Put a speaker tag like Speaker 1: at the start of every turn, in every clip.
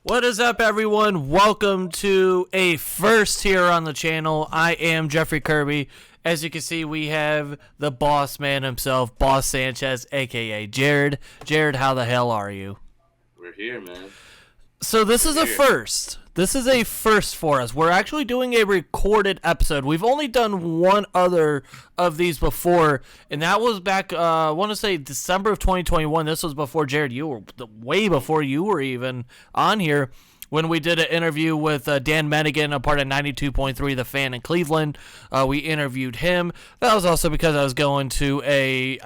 Speaker 1: What is up, everyone? Welcome to a first here on the channel. I am Jeffrey Kirby. As you can see, we have the boss man himself, Boss Sanchez, a.k.a. Jarryd. Jarryd, how the hell are you?
Speaker 2: We're here, man.
Speaker 1: So this is a first. This is a first for us. We're actually doing a recorded episode. We've only done one other of these before, and that was back, I want to say December of 2021. This was before, Jarryd, you were way before you were even on here, when we did an interview with Dan Menigan, a part of 92.3 The Fan in Cleveland. We interviewed him. That was also because I was going to a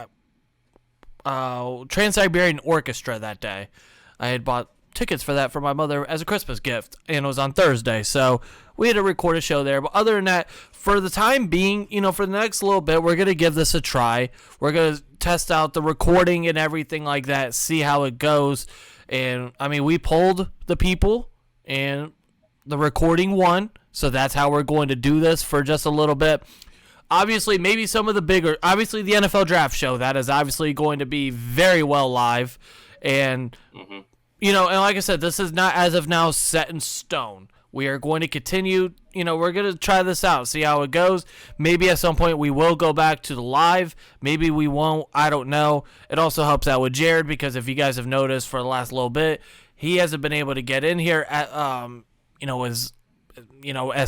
Speaker 1: Trans-Siberian Orchestra that day. I had bought tickets for that for my mother as a Christmas gift, and it was on Thursday, so we had to record a show there. But other than that, for the time being, for the next little bit, we're going to give this a try. We're going to test out the recording and everything like that, see how it goes. And I mean, we polled the people and the recording won, so that's how we're going to do this for just a little bit. Obviously, maybe some of the bigger, obviously the NFL draft show, that is obviously going to be very well live. And and like I said, this is not, as of now, set in stone. We are going to continue, we're going to try this out, see how it goes. Maybe at some point we will go back to the live. Maybe we won't. I don't know. It also helps out with Jarryd, because if you guys have noticed for the last little bit, he hasn't been able to get in here at, at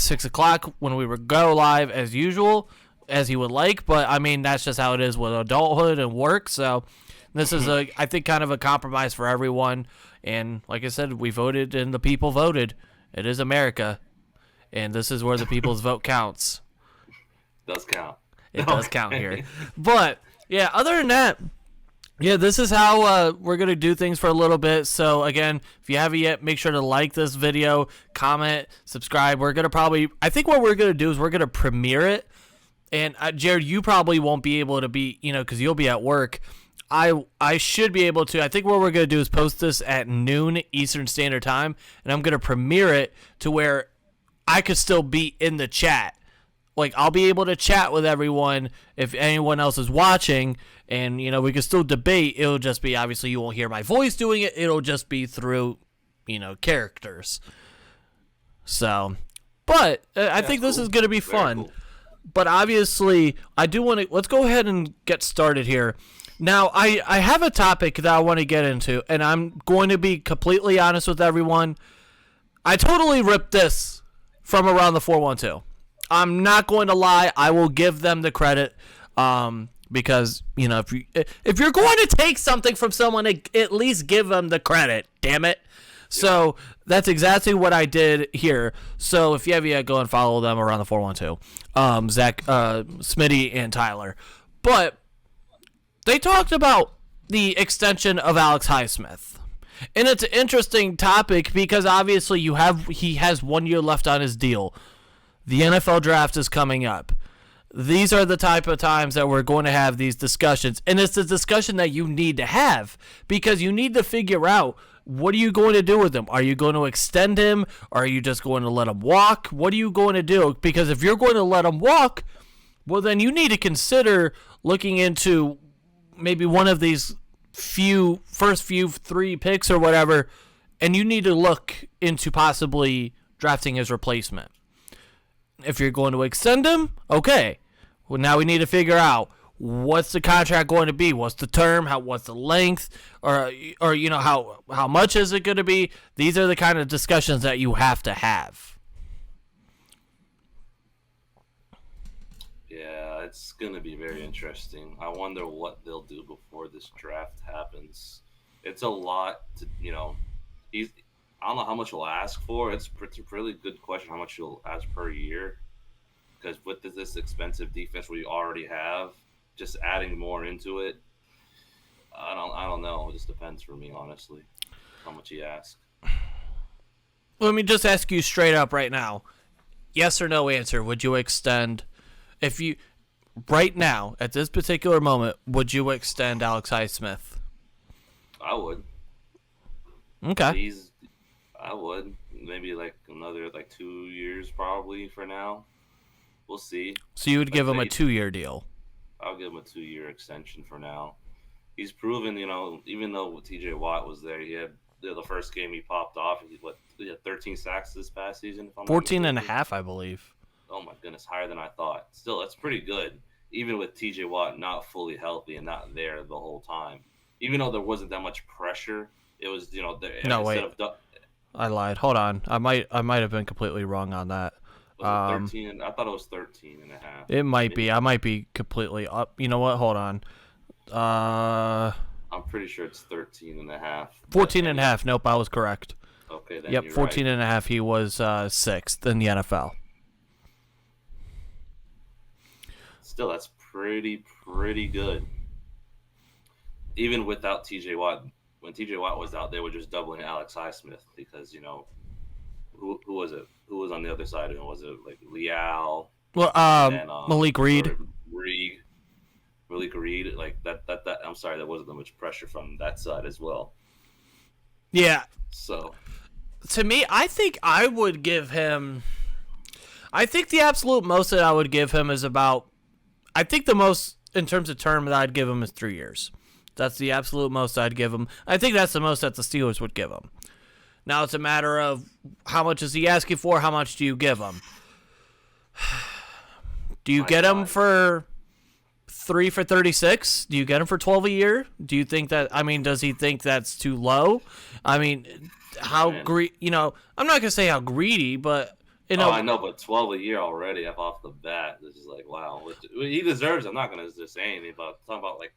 Speaker 1: 6 o'clock when we would go live as usual, as he would like. But, I mean, that's just how it is with adulthood and work. So this is, I think, kind of a compromise for everyone. And like I said, we voted and the people voted. It is America. And this is where the people's vote counts.
Speaker 2: Does count.
Speaker 1: It does count here. But, yeah, other than that, yeah, this is how we're going to do things for a little bit. So, again, if you haven't yet, make sure to like this video, comment, subscribe. We're going to I think what we're going to do is we're going to premiere it. And, Jarryd, you probably won't be able to be, because you'll be at work. I should be able to. I think what we're going to do is post this at noon Eastern Standard Time, and I'm going to premiere it to where I could still be in the chat. Like, I'll be able to chat with everyone if anyone else is watching, and, we can still debate. It'll just be, obviously, you won't hear my voice doing it. It'll just be through, characters. So, but I think this is going to be fun. Cool. But obviously, I do want to, let's go ahead and get started here. Now, I have a topic that I want to get into, and I'm going to be completely honest with everyone. I totally ripped this from around the 412. I'm not going to lie. I will give them the credit, because, if you're going to take something from someone, at least give them the credit, damn it. So that's exactly what I did here. So if you have yet, go and follow them around the 412. Zach, Smitty, and Tyler. But they talked about the extension of Alex Highsmith. And it's an interesting topic because obviously he has 1 year left on his deal. The NFL draft is coming up. These are the type of times that we're going to have these discussions. And it's the discussion that you need to have, because you need to figure out, what are you going to do with him? Are you going to extend him? Or are you just going to let him walk? What are you going to do? Because if you're going to let him walk, well, then you need to consider looking into maybe one of these first few 3 picks or whatever, and you need to look into possibly drafting his replacement. If you're going to extend him, okay. Well, now we need to figure out, what's the contract going to be? What's the term? What's the length? Or how much is it going to be? These are the kind of discussions that you have to have.
Speaker 2: Yeah, it's going to be very interesting. I wonder what they'll do before this draft happens. It's a lot to, I don't know how much he'll ask for. It's a really good question, how much he'll ask per year. Because with this expensive defense we already have, just adding more into it, I don't know. It just depends for me, honestly, how much he asks.
Speaker 1: Let me just ask you straight up right now. Yes or no answer. Would you extend, right now, at this particular moment, would you extend Alex Highsmith?
Speaker 2: I would.
Speaker 1: Okay.
Speaker 2: I would. Maybe another 2 years probably for now. We'll see.
Speaker 1: So you would give him a 2-year deal?
Speaker 2: I'll give him a 2-year extension for now. He's proven, even though TJ Watt was there, he had the first game he popped off. 13 sacks this past season. If I'm
Speaker 1: 14 and a half, I believe.
Speaker 2: Oh my goodness, higher than I thought. Still, that's pretty good, even with T.J. Watt not fully healthy and not there the whole time. Even though there wasn't that much pressure, it was
Speaker 1: No, wait. I lied. Hold on. I might have been completely wrong on that.
Speaker 2: Was it 13? I thought it was 13 and a half.
Speaker 1: It might be. I might be completely up. You know what? Hold on.
Speaker 2: I'm pretty sure it's 13 and a half.
Speaker 1: 14 and a half. Nope, I was correct.
Speaker 2: Okay, then
Speaker 1: yep,
Speaker 2: you're
Speaker 1: 14
Speaker 2: right.
Speaker 1: and a half. He was sixth in the NFL.
Speaker 2: Still, that's pretty good. Even without T.J. Watt, when T.J. Watt was out, they were just doubling Alex Highsmith because, who was it? Who was on the other side of him? Was it like Leal?
Speaker 1: Well, Malik Reed.
Speaker 2: Malik Reed, like that. I'm sorry, there wasn't that much pressure from that side as well.
Speaker 1: Yeah.
Speaker 2: So,
Speaker 1: to me, I think I would give him. I think the absolute most that I would give him is about. I think the most in terms of term that I'd give him is 3 years. That's the absolute most I'd give him. I think that's the most that the Steelers would give him. Now it's a matter of how much is he asking for? How much do you give him? Do you get him for 3 for $36? Do you get him for $12 a year? Do you think that? I mean, does he think that's too low? I mean, how I'm not gonna say how greedy, but
Speaker 2: I know, but 12 a year already off the bat. This is like wow. He deserves. I'm not gonna just say anything about talking about like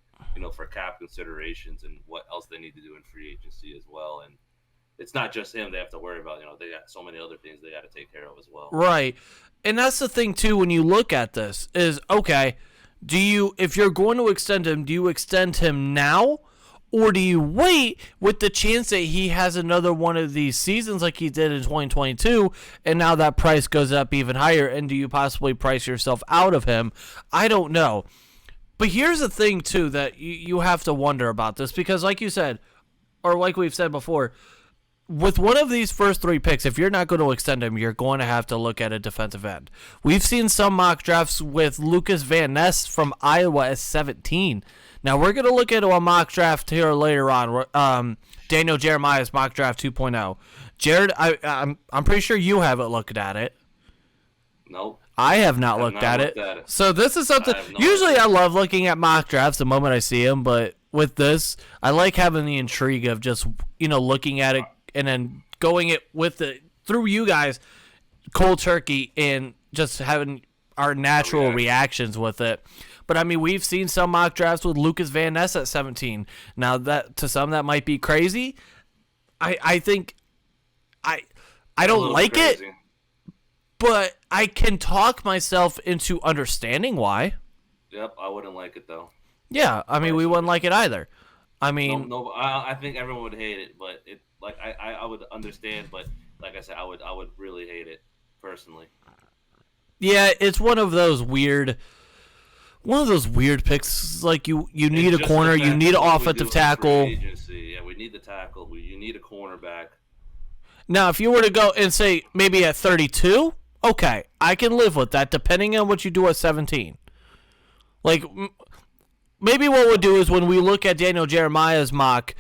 Speaker 2: for cap considerations and what else they need to do in free agency as well. And it's not just him they have to worry about. They got so many other things they got to take care of as well.
Speaker 1: Right, and that's the thing too. When you look at this, is okay. If you're going to extend him, do you extend him now? Or do you wait with the chance that he has another one of these seasons like he did in 2022, and now that price goes up even higher, and do you possibly price yourself out of him? I don't know. But here's the thing, too, that you have to wonder about this, because like you said, or like we've said before, with one of these first 3 picks, if you're not going to extend him, you're going to have to look at a defensive end. We've seen some mock drafts with Lucas Van Ness from Iowa as 17. Now, we're going to look at a mock draft here later on. Daniel Jeremiah's mock draft 2.0. Jarryd, I'm pretty sure you haven't looked at it.
Speaker 2: Nope.
Speaker 1: I have not looked at it. So this is something. Usually I love looking at mock drafts the moment I see them, but with this, I like having the intrigue of just, looking at it and then going it with it through you guys cold turkey and just having our natural reactions with it. But I mean, we've seen some mock drafts with Lucas Van Ness at 17. Now that to some that might be crazy. I think I don't like it, but I can talk myself into understanding why.
Speaker 2: Yep, I wouldn't like it though.
Speaker 1: Yeah, I mean, we wouldn't like it either. I mean,
Speaker 2: no, I think everyone would hate it, but I would understand, but like I said, I would really hate it personally. Yeah,
Speaker 1: it's one of those weird picks. Like you need a corner, you need an offensive tackle.
Speaker 2: Yeah, we need the tackle. You need a cornerback.
Speaker 1: Now, if you were to go and say maybe at 32, okay, I can live with that, depending on what you do at 17. Like, maybe what we'll do is when we look at Daniel Jeremiah's mock,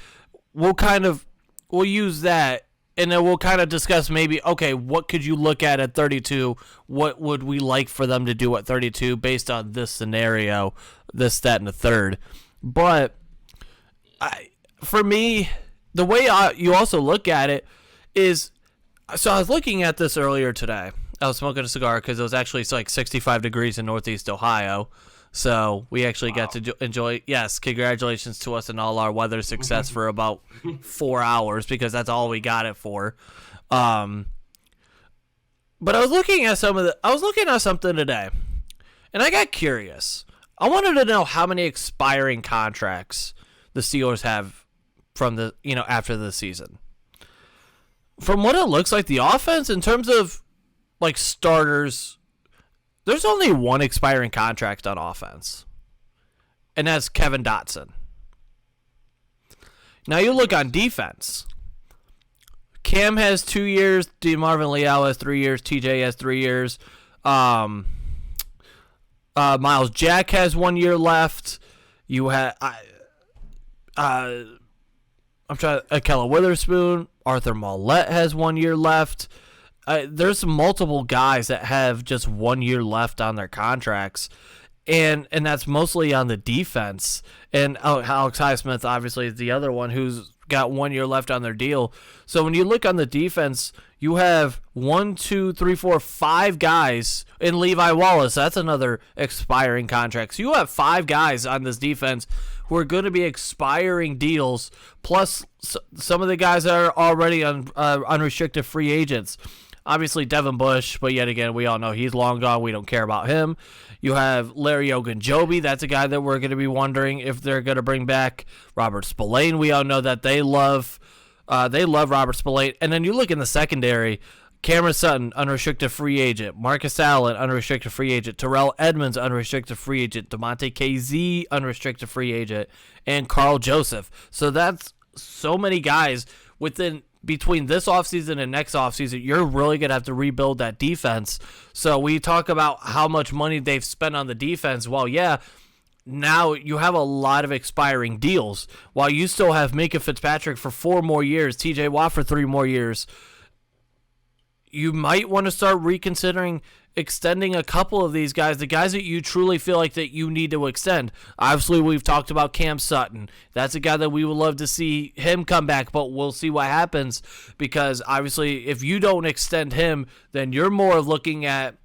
Speaker 1: we'll use that, and then we'll kind of discuss maybe, okay, what could you look at 32? What would we like for them to do at 32 based on this scenario, this, that, and the third? But for me, the way you also look at it is, so I was looking at this earlier today. I was smoking a cigar because it was actually like 65 degrees in Northeast Ohio. So we actually got to enjoy, yes, congratulations to us and all our weather success for about 4 hours because that's all we got it for. But I was looking at something today, and I got curious. I wanted to know how many expiring contracts the Steelers have from the after the season. From what it looks like, the offense in terms of like starters, there's only one expiring contract on offense, and that's Kevin Dotson. Now you look on defense. Cam has 2 years. DeMarvin Leal has 3 years. TJ has 3 years. Miles Jack has 1 year left. You have I'm trying. Akella Witherspoon, Arthur Mollett has 1 year left. There's multiple guys that have just 1 year left on their contracts, and that's mostly on the defense. And Alex Highsmith obviously is the other one who's got 1 year left on their deal. So when you look on the defense, you have 1, 2, 3, 4, 5 guys, and Levi Wallace, that's another expiring contract. So you have 5 guys on this defense who are going to be expiring deals, plus some of the guys that are already unrestricted free agents. Obviously Devin Bush, but yet again, we all know he's long gone. We don't care about him. You have Larry Ogunjobi. That's a guy that we're going to be wondering if they're going to bring back. Robert Spillane, we all know that they love Robert Spillane. And then you look in the secondary, Cameron Sutton, unrestricted free agent. Marcus Allen, unrestricted free agent. Terrell Edmonds, unrestricted free agent. DeMonte KZ, unrestricted free agent. And Carl Joseph. So that's so many guys between this offseason and next offseason. You're really going to have to rebuild that defense. So we talk about how much money they've spent on the defense. Well, yeah, now you have a lot of expiring deals. While you still have Minka Fitzpatrick for 4 more years, TJ Watt for 3 more years, you might want to start reconsidering extending a couple of these guys, the guys that you truly feel like that you need to extend. Obviously, we've talked about Cam Sutton. That's a guy that we would love to see him come back, but we'll see what happens, because obviously if you don't extend him, then you're more looking at,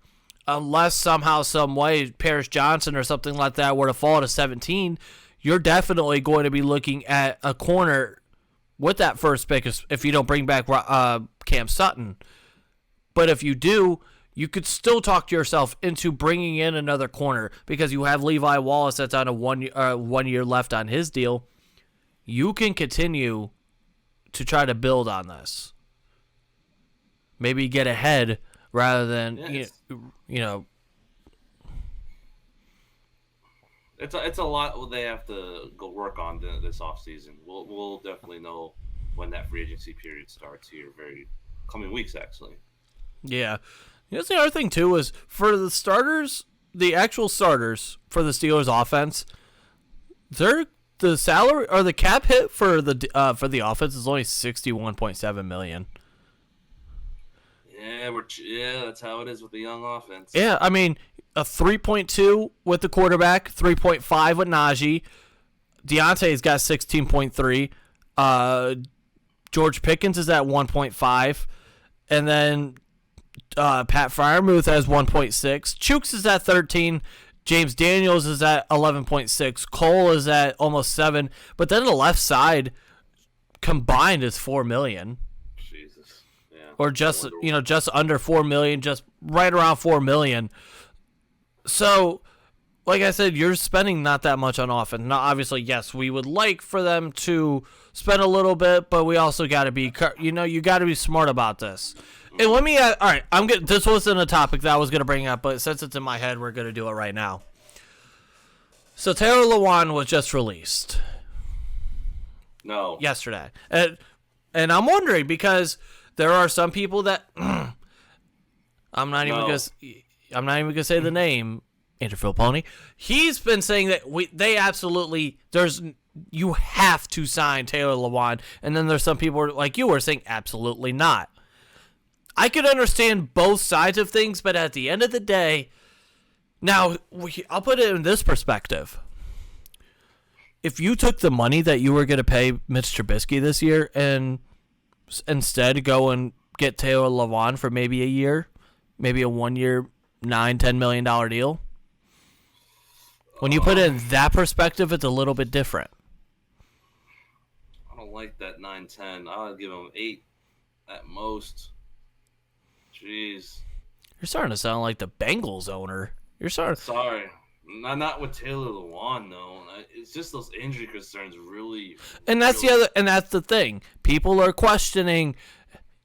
Speaker 1: unless somehow, some way, Paris Johnson or something like that were to fall to 17, you're definitely going to be looking at a corner with that first pick if you don't bring back Cam Sutton. But if you do, you could still talk to yourself into bringing in another corner, because you have Levi Wallace that's on a 1 year left on his deal. You can continue to try to build on this. Maybe get ahead rather than,
Speaker 2: yes.
Speaker 1: you know.
Speaker 2: It's a lot they have to go work on this offseason. We'll definitely know when that free agency period starts here very coming weeks, actually.
Speaker 1: Yeah. That's the other thing, too, is for the starters, the actual starters for the Steelers offense, the salary or the cap hit for the offense is only $61.7 million.
Speaker 2: Yeah, that's how it is with the young offense.
Speaker 1: Yeah, I mean, a 3.2 with the quarterback, 3.5 with Najee. Deontay's got 16.3. George Pickens is at 1.5. And then Pat Freiermuth has 1.6. Chooks is at 13. James Daniels is at 11.6. Cole is at almost 7. But then the left side combined is $4 million.
Speaker 2: Jesus. Yeah.
Speaker 1: Or just under $4 million, just right around $4 million. So, like I said, you're spending not that much on offense. Now, obviously, yes, we would like for them to spend a little bit, but we also got to be, you got to be smart about this. And let me, all right, this wasn't a topic that I was going to bring up, but since it's in my head, we're going to do it right now. So Taylor Lewan was just released.
Speaker 2: No.
Speaker 1: Yesterday. And I'm wondering, because there are some people that, I'm not even going to say the name, Andrew Philponi. He's been saying that they absolutely, you have to sign Taylor Lewan. And then there's some people like you were saying absolutely not. I could understand both sides of things, but at the end of the day, now I'll put it in this perspective. If you took the money that you were going to pay Mitch Trubisky this year and instead go and get Taylor Lewan for maybe a year, maybe a 1 year, $9-10 million deal, when you put it in that perspective, it's a little bit different.
Speaker 2: I don't like that 9-10. I would give him 8 at most. Jeez.
Speaker 1: You're starting to sound like the Bengals owner.
Speaker 2: Sorry. Not with Taylor Lewan, though. It's just those injury concerns really.
Speaker 1: And that's the thing. People are questioning,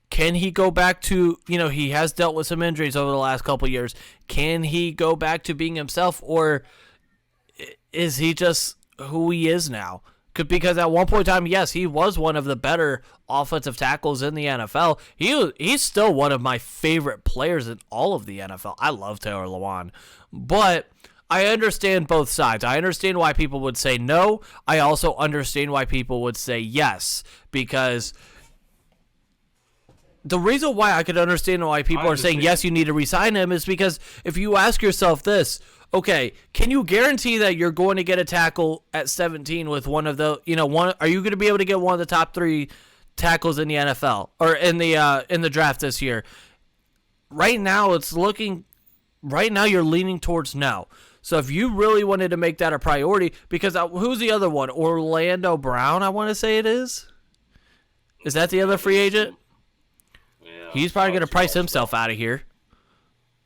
Speaker 1: can he go back to, he has dealt with some injuries over the last couple of years. Can he go back to being himself, or is he just who he is now? Because at one point in time, yes, he was one of the better offensive tackles in the NFL. He's still one of my favorite players in all of the NFL. I love Taylor Lewan. But I understand both sides. I understand why people would say no. I also understand why people would say yes, because the reason why I could understand why people are saying yes, you need to re-sign him, is because if you ask yourself this, okay, can you guarantee that you're going to get a tackle at 17 with one of the, are you going to be able to get one of the top 3 tackles in the NFL or in the draft this year? Right now, you're leaning towards no. So if you really wanted to make that a priority, because who's the other one? Orlando Brown, I want to say it is. Is that the other free agent?
Speaker 2: Yeah,
Speaker 1: he's probably going to price himself out of here.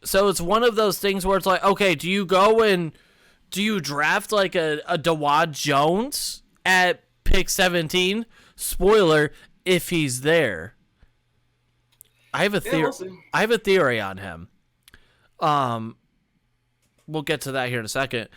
Speaker 1: So it's one of those things where it's like, okay, do you draft like a Dawad Jones at pick 17? Spoiler, if he's there. I have a theory. I have a theory on him. We'll get to that here in a second.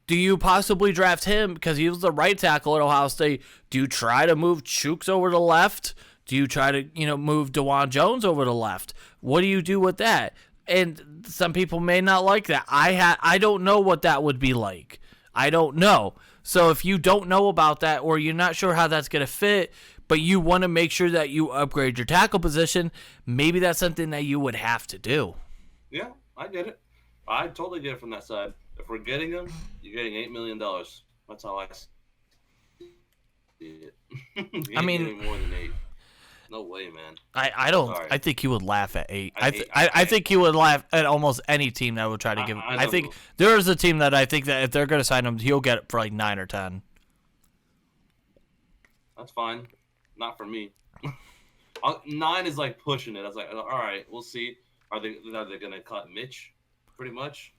Speaker 1: Do you possibly draft him because he was the right tackle at Ohio State? Do you try to move Chooks over to left? Do you try to, move Dawand Jones over to left? What do you do with that? And some people may not like that. I don't know what that would be like. I don't know. So if you don't know about that, or you're not sure how that's going to fit, but you want to make sure that you upgrade your tackle position, maybe that's something that you would have to do.
Speaker 2: Yeah, I get it. I totally get it from that side. If we're getting him, you're getting $8 million. That's how I see it. I mean, getting more than 8. No way, man.
Speaker 1: I don't. Sorry. I think he would laugh at 8. I think he would laugh at almost any team that would try to give him. I think there is a team that I think that if they're going to sign him, he'll get it for like 9 or 10.
Speaker 2: That's fine. Not for me. 9 is like pushing it. I was like, all right, we'll see. Are they going to cut Mitch? Pretty much.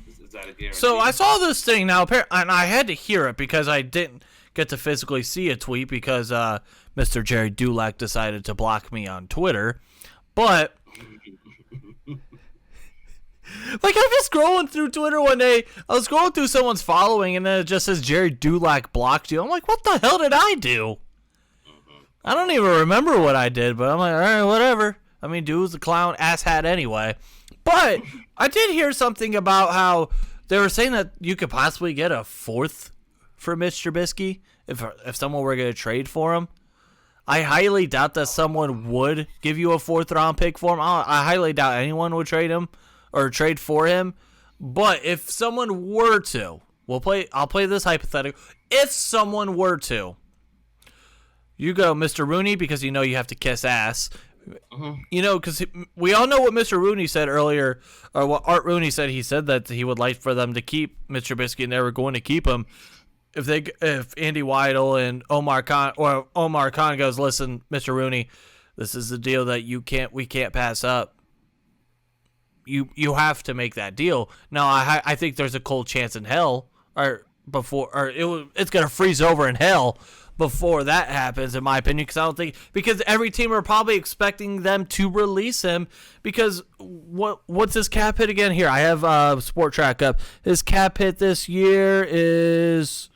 Speaker 2: Is that a guarantee?
Speaker 1: So I saw this thing now, and I had to hear it because I didn't get to physically see a tweet because Mr. Jarryd Dulac decided to block me on Twitter. But like, I'm just scrolling through Twitter one day. I was scrolling through someone's following, and then it just says Jarryd Dulac blocked you. I'm like, what the hell did I do? I don't even remember what I did, but I'm like, all right, whatever. I mean, dude was a clown asshat anyway. But I did hear something about how they were saying that you could possibly get a 4th for Mitch Trubisky if someone were going to trade for him. I highly doubt that someone would give you a 4th-round pick for him. I highly doubt anyone would trade him or trade for him. But if someone were to, I'll play this hypothetical. If someone were to, you go Mr. Rooney because you have to kiss ass. Because we all know what Mr. Rooney said earlier, or what Art Rooney said. He said that he would like for them to keep Mr. Trubisky, and they were going to keep him if Andy Weidel and Omar Khan goes, listen, Mr. Rooney, this is the deal that we can't pass up. You have to make that deal. Now I think there's a cold chance in hell, it's gonna freeze over in hell before that happens, in my opinion, because every team are probably expecting them to release him, because what's his cap hit again? Here, I have Sport Track up. His cap hit this year is,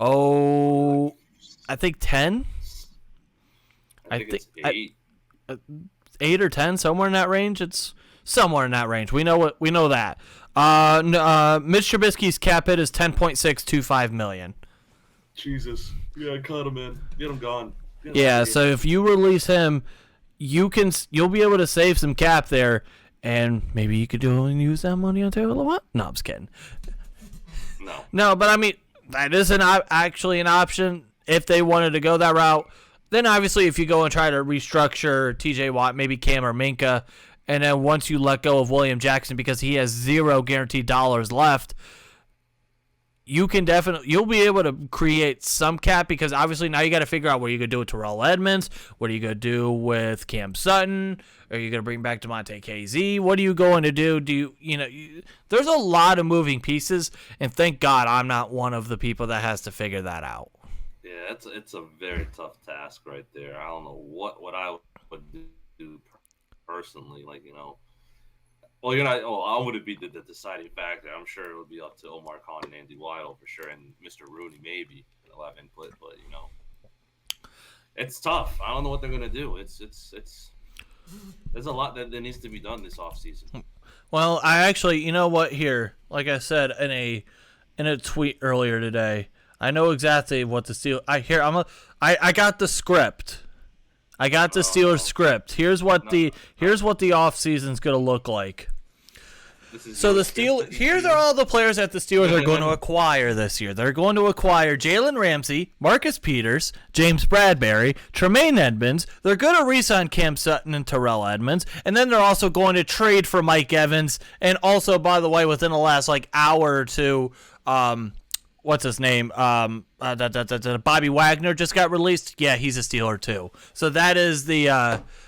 Speaker 1: I think 10.
Speaker 2: I think it's 8.
Speaker 1: 8 or 10, somewhere in that range. It's somewhere in that range. We know that. Mitch Trubisky's cap hit is $10.625 million.
Speaker 2: Jesus. Yeah, cut him in. Get him gone.
Speaker 1: So if you release him, you'll be able to save some cap there, and maybe you could use that money on Taylor Lewan. No, I'm just kidding. No, but I mean, that is actually an option if they wanted to go that route. Then obviously, if you go and try to restructure T.J. Watt, maybe Cam or Minka, and then once you let go of William Jackson because he has $0 guaranteed dollars left, you'll be able to create some cap, because obviously now you got to figure out what you're going to do with Terrell Edmonds. What are you going to do with Cam Sutton? Are you going to bring back DeMonte KZ? What are you going to do? There's a lot of moving pieces, and thank God I'm not one of the people that has to figure that out.
Speaker 2: Yeah, it's a very tough task right there. I don't know what I would do personally, Well, I would be the deciding factor. I'm sure it would be up to Omar Khan and Andy Weidel for sure, and Mr. Rooney maybe they'll have input, but it's tough. I don't know what they're gonna do. It's There's a lot that needs to be done this offseason.
Speaker 1: Well, I actually, you know what? Here, like I said in a tweet earlier today, I know exactly what the Steelers. I got the script. I got the Steelers script. Here's what the offseason's gonna look like. So the Steelers, here are all the players that the Steelers are going to acquire this year. They're going to acquire Jalen Ramsey, Marcus Peters, James Bradbury, Tremaine Edmonds. They're going to re-sign Cam Sutton and Terrell Edmonds, and then they're also going to trade for Mike Evans. And also, by the way, within the last hour or two, what's his name? Bobby Wagner just got released. Yeah, he's a Steeler too. So that's the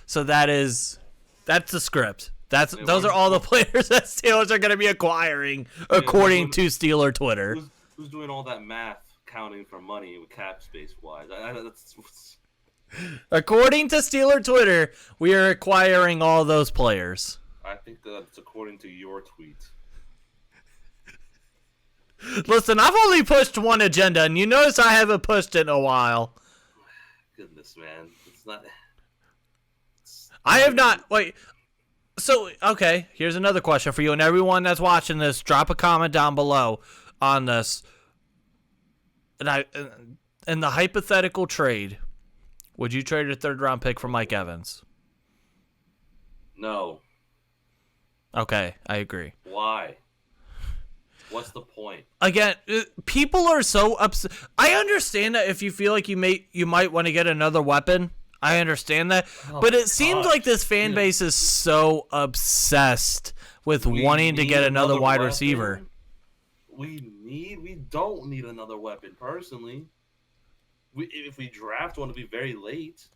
Speaker 1: script. Those are all the players that Steelers are going to be acquiring, according to Steeler Twitter.
Speaker 2: Who's doing all that math, counting for money with cap space wise?
Speaker 1: According to Steeler Twitter, we are acquiring all those players.
Speaker 2: I think that's according to your tweet.
Speaker 1: Listen, I've only pushed one agenda, and you notice I haven't pushed it in a while.
Speaker 2: Goodness, man, it's not.
Speaker 1: I have not. Wait. So, okay, here's another question for you, and everyone that's watching this, drop a comment down below on this. In the hypothetical trade, would you trade a third-round pick for Mike Evans?
Speaker 2: No.
Speaker 1: Okay, I agree.
Speaker 2: Why? What's the point?
Speaker 1: Again, people are so upset. I understand that if you feel like you might want to get another weapon. I understand that, but it seems like this fan base is so obsessed with wanting to get another wide receiver.
Speaker 2: We don't need another weapon, personally. If we draft one, to be very late.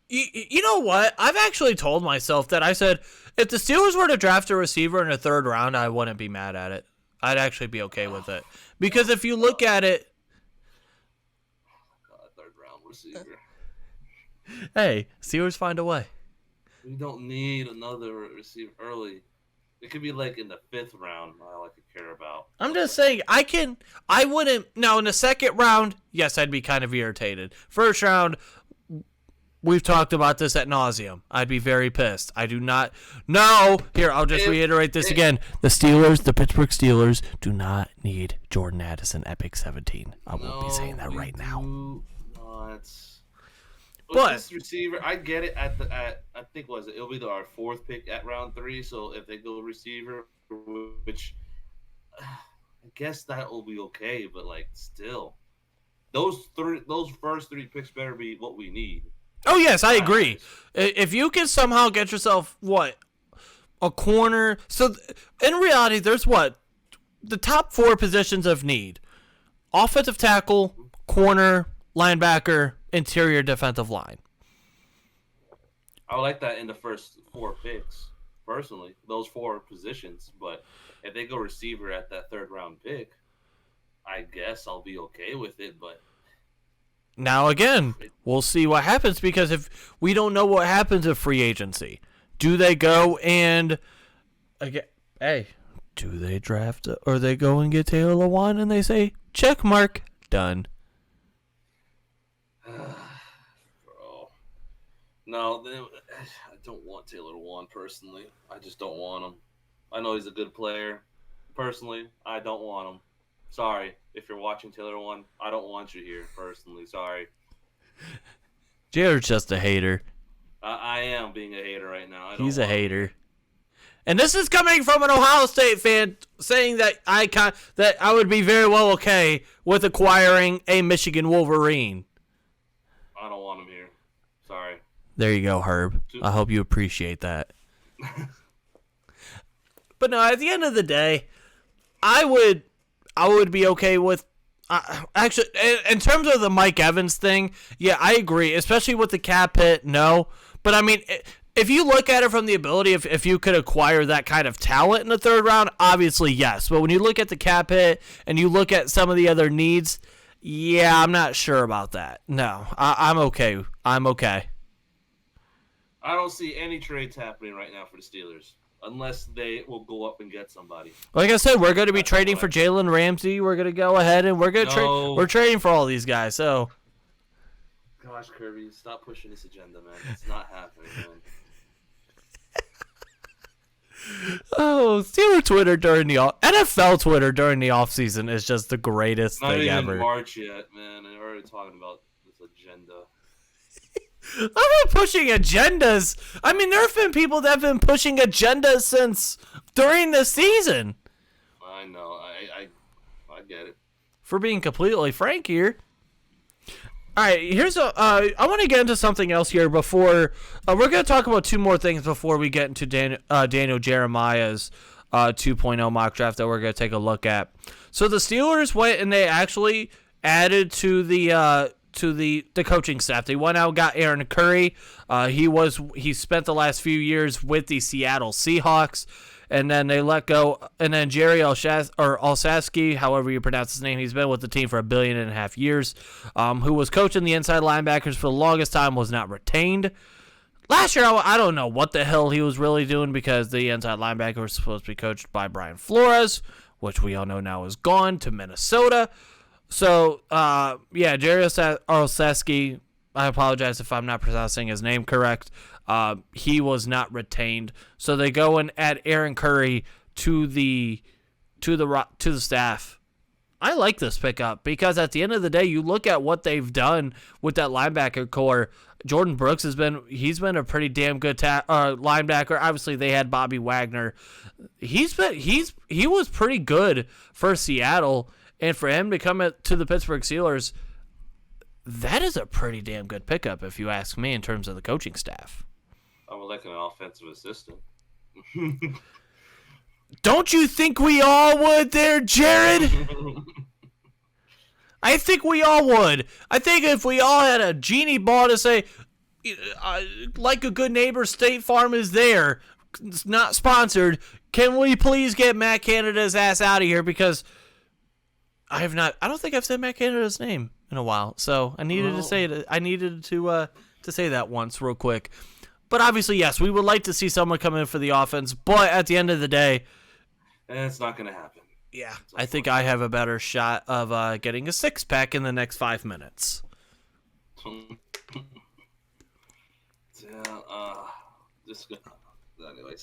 Speaker 1: You know what? I've actually told myself that I said if the Steelers were to draft a receiver in the third round, I wouldn't be mad at it. I'd actually be okay with it because if you look at it. Receiver. Hey, Steelers find a way.
Speaker 2: We don't need another receiver early. It could be like in the 5th round. All I could care about.
Speaker 1: I'm just saying, I wouldn't. Now, in the second round, yes, I'd be kind of irritated. First round, we've talked about this ad nauseum. I'd be very pissed. I do not. No, here, I'll just reiterate this again. The Pittsburgh Steelers, do not need Jordan Addison at pick 17. I won't be saying that right now.
Speaker 2: But this receiver, I get it I think it'll be our 4th pick at round 3. So if they go receiver, which I guess that will be okay, but still, those first 3 picks better be what we need.
Speaker 1: Oh yes, I agree. If you can somehow get yourself a corner, so in reality, there's the top 4 positions of need: offensive tackle, corner, linebacker, interior defensive line.
Speaker 2: I would like that in the first 4 picks, personally, those 4 positions. But if they go receiver at that 3rd round pick, I guess I'll be okay with it. But
Speaker 1: now again, we'll see what happens because if we don't know what happens at free agency, do they go and do they draft or they go and get Taylor Lewan and they say check mark done?
Speaker 2: Bro. No, I don't want Taylor Lewan personally. I just don't want him. I know he's a good player. Personally, I don't want him. Sorry. If you're watching Taylor Lewan, I don't want you here, personally. Sorry.
Speaker 1: Jarrod's just a hater.
Speaker 2: I am being a hater right now.
Speaker 1: He's a hater. And this is coming from an Ohio State fan saying that I would be very well okay with acquiring a Michigan Wolverine.
Speaker 2: I don't want him here. Sorry.
Speaker 1: There you go, Herb. I hope you appreciate that. But no, at the end of the day, I would be okay with actually in terms of the Mike Evans thing. Yeah, I agree, especially with the cap hit. No, but I mean, if you look at it from the ability, if you could acquire that kind of talent in the 3rd round, obviously yes. But when you look at the cap hit and you look at some of the other needs. Yeah, I'm not sure about that. No, I'm okay. I'm okay.
Speaker 2: I don't see any trades happening right now for the Steelers unless they will go up and get somebody.
Speaker 1: Like I said, we're going to be trading for Jalen Ramsey. We're going to go ahead and we're going to we're trading for all these guys. So,
Speaker 2: God, gosh, Kirby, stop pushing this agenda, man. It's not happening, man.
Speaker 1: Oh, Steeler Twitter during the NFL Twitter during the offseason is just the greatest
Speaker 2: Not
Speaker 1: thing
Speaker 2: even
Speaker 1: ever.
Speaker 2: March yet, man. They're already talking about this agenda.
Speaker 1: I'm not pushing agendas. I mean, there have been people that have been pushing agendas since during the season.
Speaker 2: I know. I get it.
Speaker 1: For being completely frank here. All right, I want to get into something else here before we're going to talk about two more things before we get into Daniel Jeremiah's 2.0 mock draft that we're going to take a look at. So the Steelers went and they actually added to the coaching staff. They went out and got Aaron Curry. He spent the last few years with the Seattle Seahawks. And then they let go. And then Jerry Olszewski, however you pronounce his name, he's been with the team for 1.5 billion years, who was coaching the inside linebackers for the longest time, was not retained. Last year, I don't know what the hell he was really doing because the inside linebacker was supposed to be coached by Brian Flores, which we all know now is gone to Minnesota. So, Jerry Olszewski, I apologize if I'm not pronouncing his name correct. He was not retained, so they go and add Aaron Curry to the staff. I like this pickup because at the end of the day, you look at what they've done with that linebacker core. Jordan Brooks has been a pretty damn good linebacker. Obviously, they had Bobby Wagner. He was pretty good for Seattle, and for him to come to the Pittsburgh Steelers, that is a pretty damn good pickup, if you ask me, in terms of the coaching staff.
Speaker 2: I would like an offensive assistant.
Speaker 1: Don't you think we all would there, Jarryd? I think we all would. I think if we all had a genie ball to say, like a good neighbor, State Farm is there, it's not sponsored, can we please get Matt Canada's ass out of here? Because I don't think I've said Matt Canada's name in a while, so I needed to say it. I needed to say that once real quick. But obviously, yes, we would like to see someone come in for the offense, but at the end of the day,
Speaker 2: it's not going to happen.
Speaker 1: Yeah, I think I have a better shot of getting a six-pack in the next 5 minutes.
Speaker 2: Anyways,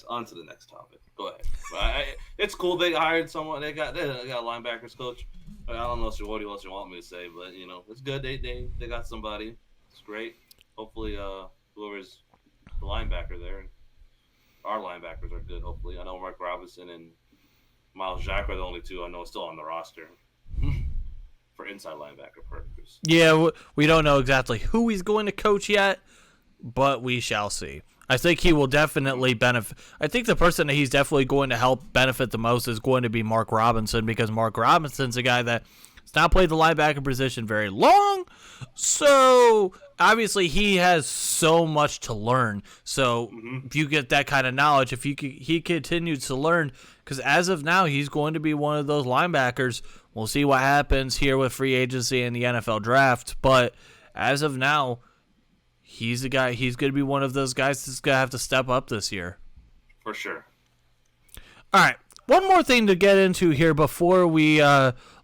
Speaker 2: on to the next topic. Go ahead. It's cool they hired someone. They got a linebackers coach. I don't know what else you want me to say, but it's good. They got somebody. It's great. Hopefully, whoever's the linebacker there, our linebackers are good. Hopefully, I know Mark Robinson and Miles Jack are the only two I know still on the roster for inside linebacker purposes.
Speaker 1: Yeah, we don't know exactly who he's going to coach yet, but we shall see. I think he will definitely benefit. I think the person that he's definitely going to help benefit the most is going to be Mark Robinson, because Mark Robinson's a guy that has not played the linebacker position very long. So obviously he has so much to learn. So if you get that kind of knowledge, if he continues to learn, because as of now he's going to be one of those linebackers. We'll see what happens here with free agency and the NFL draft. But as of now, he's a guy. He's going to be one of those guys that's going to have to step up this year.
Speaker 2: For sure.
Speaker 1: All right. One more thing to get into here before we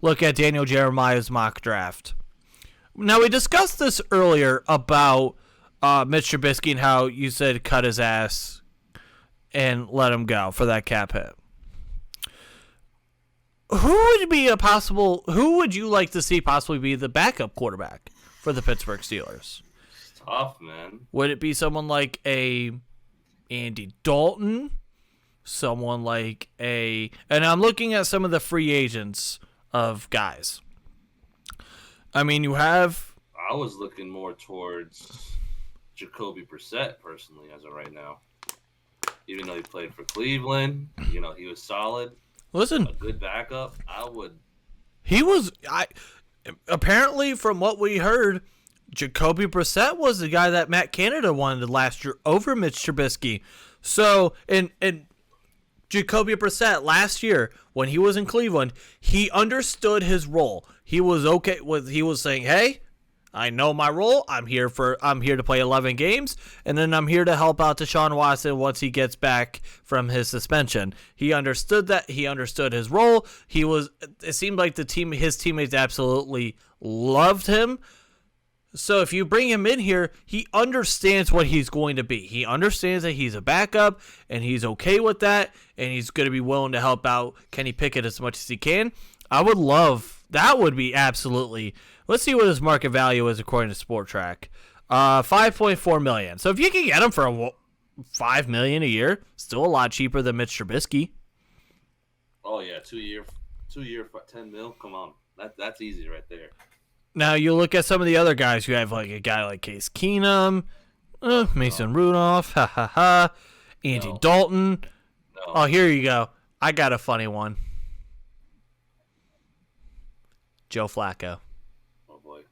Speaker 1: look at Daniel Jeremiah's mock draft. Now, we discussed this earlier about Mitch Trubisky and how you said cut his ass and let him go for that cap hit. Who would you like to see possibly be the backup quarterback for the Pittsburgh Steelers?
Speaker 2: It's tough, man.
Speaker 1: Would it be someone like a Andy Dalton? Someone like and I'm looking at some of the free agents of guys. I mean, I
Speaker 2: was looking more towards Jacoby Brissett, personally, as of right now. Even though he played for Cleveland, he was solid.
Speaker 1: Listen,
Speaker 2: a good backup.
Speaker 1: Apparently, from what we heard, Jacoby Brissett was the guy that Matt Canada wanted last year over Mitch Trubisky. So, and Jacoby Brissett last year, when he was in Cleveland, he understood his role. He was okay with. He was saying, "Hey, I know my role. I'm here to play 11 games, and then I'm here to help out Deshaun Watson once he gets back from his suspension." He understood that. He understood his role. It seemed like his teammates absolutely loved him. So if you bring him in here, he understands what he's going to be. He understands that he's a backup, and he's okay with that, and he's going to be willing to help out Kenny Pickett as much as he can. I would love that. Would be absolutely. Let's see what his market value is according to Sport Track. $5.4 million. So if you can get him for $5 million a year, still a lot cheaper than Mitch Trubisky.
Speaker 2: Oh yeah, 2 year, 10 mil. Come on, that's easy right there.
Speaker 1: Now you look at some of the other guys. You have like a guy like Case Keenum, Mason Rudolph, Andy Dalton.
Speaker 2: No.
Speaker 1: Oh, here you go. I got a funny one. Joe Flacco.
Speaker 2: Oh boy.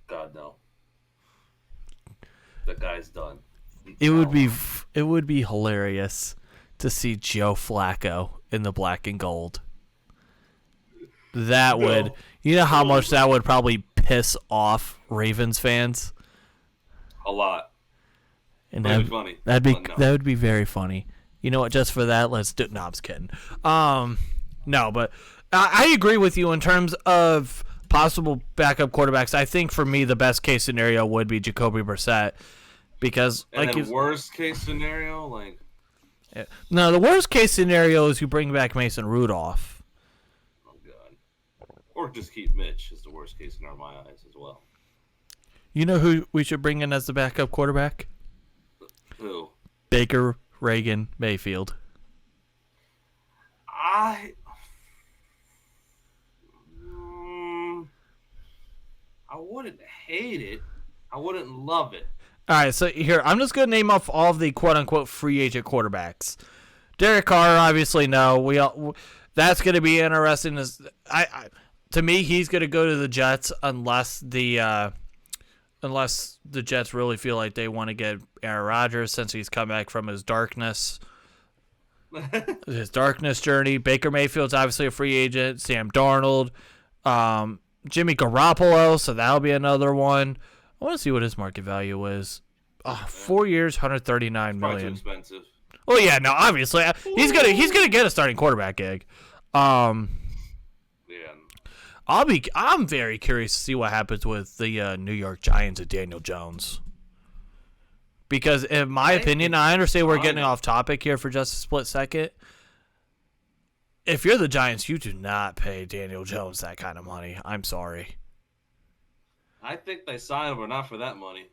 Speaker 2: God no. The guy's done.
Speaker 1: It would be hilarious to see Joe Flacco in the black and gold. That would, you know how much that would probably piss off Ravens fans?
Speaker 2: A lot.
Speaker 1: And
Speaker 2: that'd be funny.
Speaker 1: That would be very funny. You know what? Just for that, let's do. No, I'm just kidding. No, but I agree with you in terms of possible backup quarterbacks. I think for me, the best case scenario would be Jacoby Brissett, because
Speaker 2: and then worst case scenario, like.
Speaker 1: No, the worst case scenario is you bring back Mason Rudolph.
Speaker 2: Or just keep Mitch is the worst case in my eyes as well.
Speaker 1: You know who we should bring in as the backup quarterback?
Speaker 2: Who?
Speaker 1: Baker, Reagan, Mayfield.
Speaker 2: I wouldn't hate it. I wouldn't love it.
Speaker 1: All right, so here, I'm just going to name off all of the quote-unquote free agent quarterbacks. Derek Carr, obviously, no. That's going to be interesting. To me, he's going to go to the Jets unless the Jets really feel like they want to get Aaron Rodgers since he's come back from his darkness journey. Baker Mayfield's obviously a free agent. Sam Darnold, Jimmy Garoppolo, so that'll be another one. I want to see what his market value is. 4 years, $139 million.
Speaker 2: Too expensive.
Speaker 1: Oh yeah, no, obviously he's gonna get a starting quarterback gig.
Speaker 2: Yeah.
Speaker 1: I'm very curious to see what happens with the New York Giants and Daniel Jones. Because in my opinion, I understand we're getting off topic here for just a split second. If you're the Giants, you do not pay Daniel Jones that kind of money. I'm sorry.
Speaker 2: I think they signed him, but not for that money.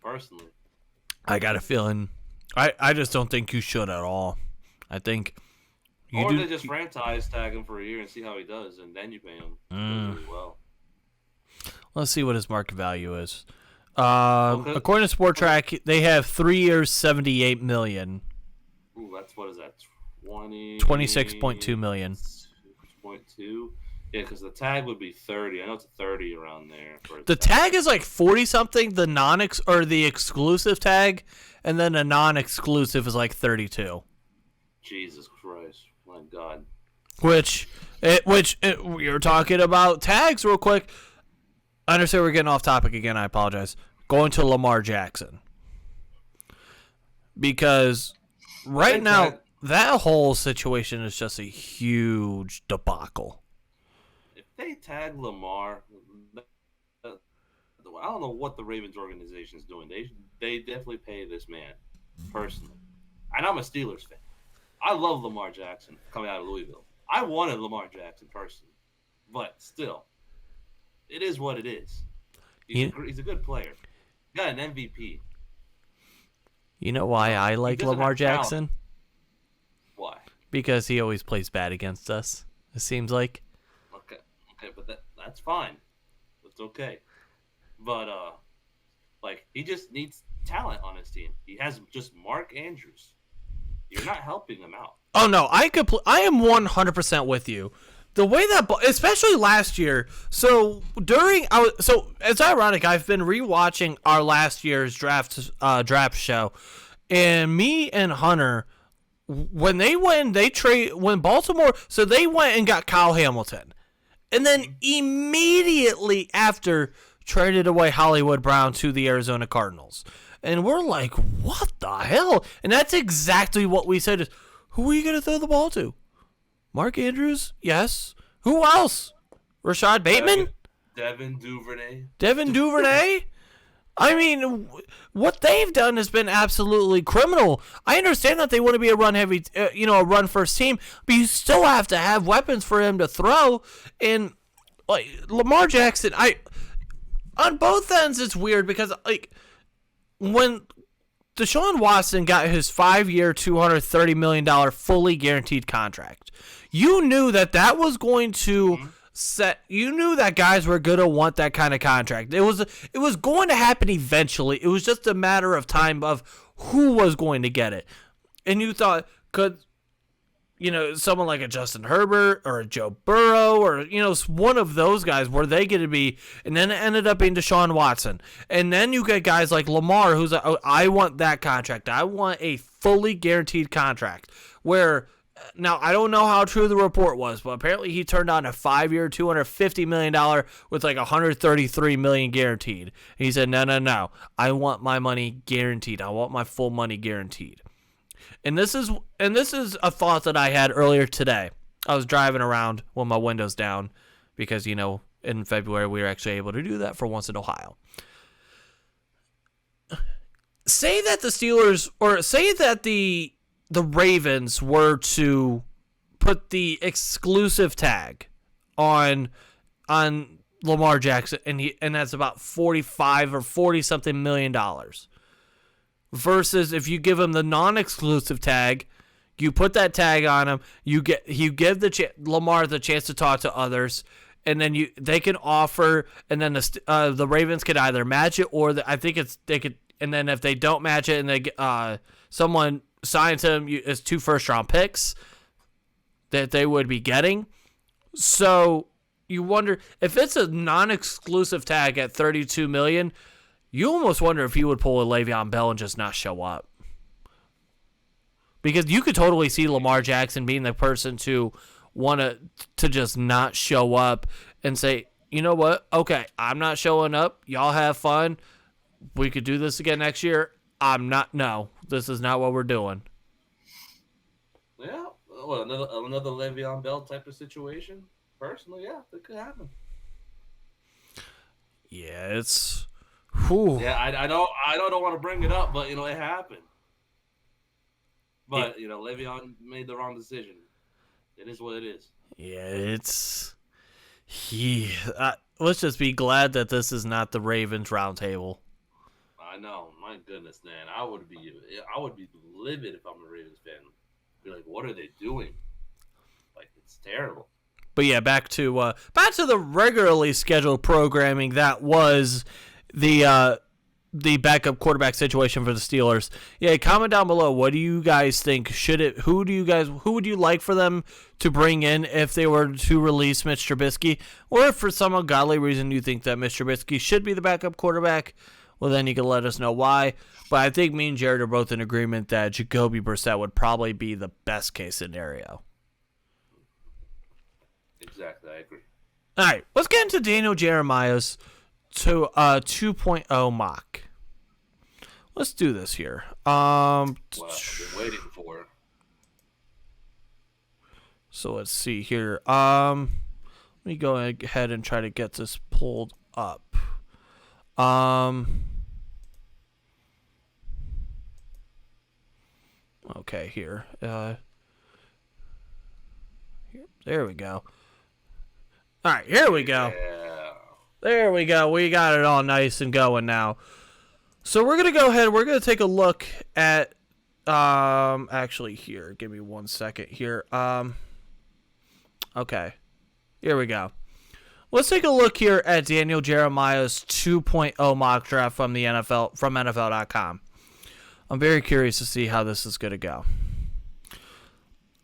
Speaker 2: Personally.
Speaker 1: I got a feeling. I just don't think you should at all. I think.
Speaker 2: They just franchise tag him for a year and see how he does, and then you pay him really well.
Speaker 1: Let's see what his market value is. According to Sport Track, they have 3 years, $78 million.
Speaker 2: Ooh, what is that?
Speaker 1: 26.2 million.
Speaker 2: 6.2. Yeah, because the tag would be 30. I know it's 30 around there.
Speaker 1: The tag is like 40 something. The exclusive tag, and then the non-exclusive is like 32.
Speaker 2: Jesus Christ, my God.
Speaker 1: We were talking about tags real quick. I understand we're getting off topic again. I apologize. Going to Lamar Jackson, because right now that whole situation is just a huge debacle.
Speaker 2: If they tag Lamar, I don't know what the Ravens organization is doing. They definitely pay this man personally, and I'm a Steelers fan. I love Lamar Jackson coming out of Louisville. I wanted Lamar Jackson personally, but still, it is what it is. He's a good player. He got an MVP.
Speaker 1: You know why I like Lamar Jackson?
Speaker 2: Why? Because
Speaker 1: he always plays bad against us, it seems like.
Speaker 2: Okay, but that's fine. That's okay. But he just needs talent on his team. He has just Mark Andrews. You're not helping him out.
Speaker 1: Oh no, I am 100% with you. The way that, especially last year. So it's ironic. I've been rewatching our last year's draft show, and me and Hunter, when Baltimore, so they went and got Kyle Hamilton, and then immediately after traded away Hollywood Brown to the Arizona Cardinals. And we're like, what the hell? And that's exactly what we said. Is, who are you going to throw the ball to? Mark Andrews? Yes. Who else? Rashad Bateman?
Speaker 2: Devin Duvernay.
Speaker 1: Devin Duvernay? I mean, what they've done has been absolutely criminal. I understand that they want to be a run-heavy, a run-first team, but you still have to have weapons for him to throw. And like Lamar Jackson, on both ends, it's weird because like when Deshaun Watson got his 5-year, $230 million fully guaranteed contract, you knew that was going to. You knew that guys were gonna want that kind of contract. It was going to happen eventually. It was just a matter of time of who was going to get it. And you thought, could someone like a Justin Herbert or a Joe Burrow or one of those guys, were they going to be? And then it ended up being Deshaun Watson. And then you get guys like Lamar, who's like, oh, I want that contract. I want a fully guaranteed contract. Where now, I don't know how true the report was, but apparently he turned down a 5-year, $250 million with like $133 million guaranteed. He said, no. I want my money guaranteed. I want my full money guaranteed. And this is a thought that I had earlier today. I was driving around with my windows down because, in February we were actually able to do that for once in Ohio. Say that the Steelers, or say that the Ravens were to put the exclusive tag on Lamar Jackson, and that's about 45 or 40 something million dollars. Versus if you give him the non-exclusive tag, you put that tag on him, you give Lamar the chance to talk to others, and then they can offer, and then the Ravens could either match it or they could, and then if they don't match it and they someone signs him as 2 first-round picks that they would be getting. So you wonder if it's a non-exclusive tag at $32 million. You almost wonder if he would pull a Le'Veon Bell and just not show up, because you could totally see Lamar Jackson being the person to want to just not show up and say, you know what? Okay, I'm not showing up. Y'all have fun. We could do this again next year. No, this is not what we're doing.
Speaker 2: Yeah, well, another Le'Veon Bell type of situation. Personally, yeah, that could happen.
Speaker 1: Yeah, it's. Whew.
Speaker 2: Yeah, I don't want to bring it up, but it happened. But Le'Veon made the wrong decision. It is what it is.
Speaker 1: Yeah, it's. Let's just be glad that this is not the Ravens Roundtable.
Speaker 2: I know, my goodness, man. I would be livid if I'm a Ravens fan. Be like, what are they doing? Like, it's terrible.
Speaker 1: But yeah, back to the regularly scheduled programming that was the backup quarterback situation for the Steelers. Yeah, comment down below. What do you guys think? Who would you like for them to bring in if they were to release Mitch Trubisky, or if for some ungodly reason you think that Mitch Trubisky should be the backup quarterback? Well, then you can let us know why. But I think me and Jarryd are both in agreement that Jacoby Brissett would probably be the best case scenario.
Speaker 2: Exactly, I agree.
Speaker 1: All right, let's get into Daniel Jeremiah's 2.0 mock. Let's do this here.
Speaker 2: Well, I've been waiting for.
Speaker 1: So let's see here. Let me go ahead and try to get this pulled up. Okay, here. There we go. All right, here we go.
Speaker 2: Yeah.
Speaker 1: There we go. We got it all nice and going now. So we're going to go ahead. We're going to take a look at, actually here. Give me 1 second here. Okay. Here we go. Let's take a look here at Daniel Jeremiah's 2.0 mock draft from the NFL, from NFL.com. I'm very curious to see how this is going to go.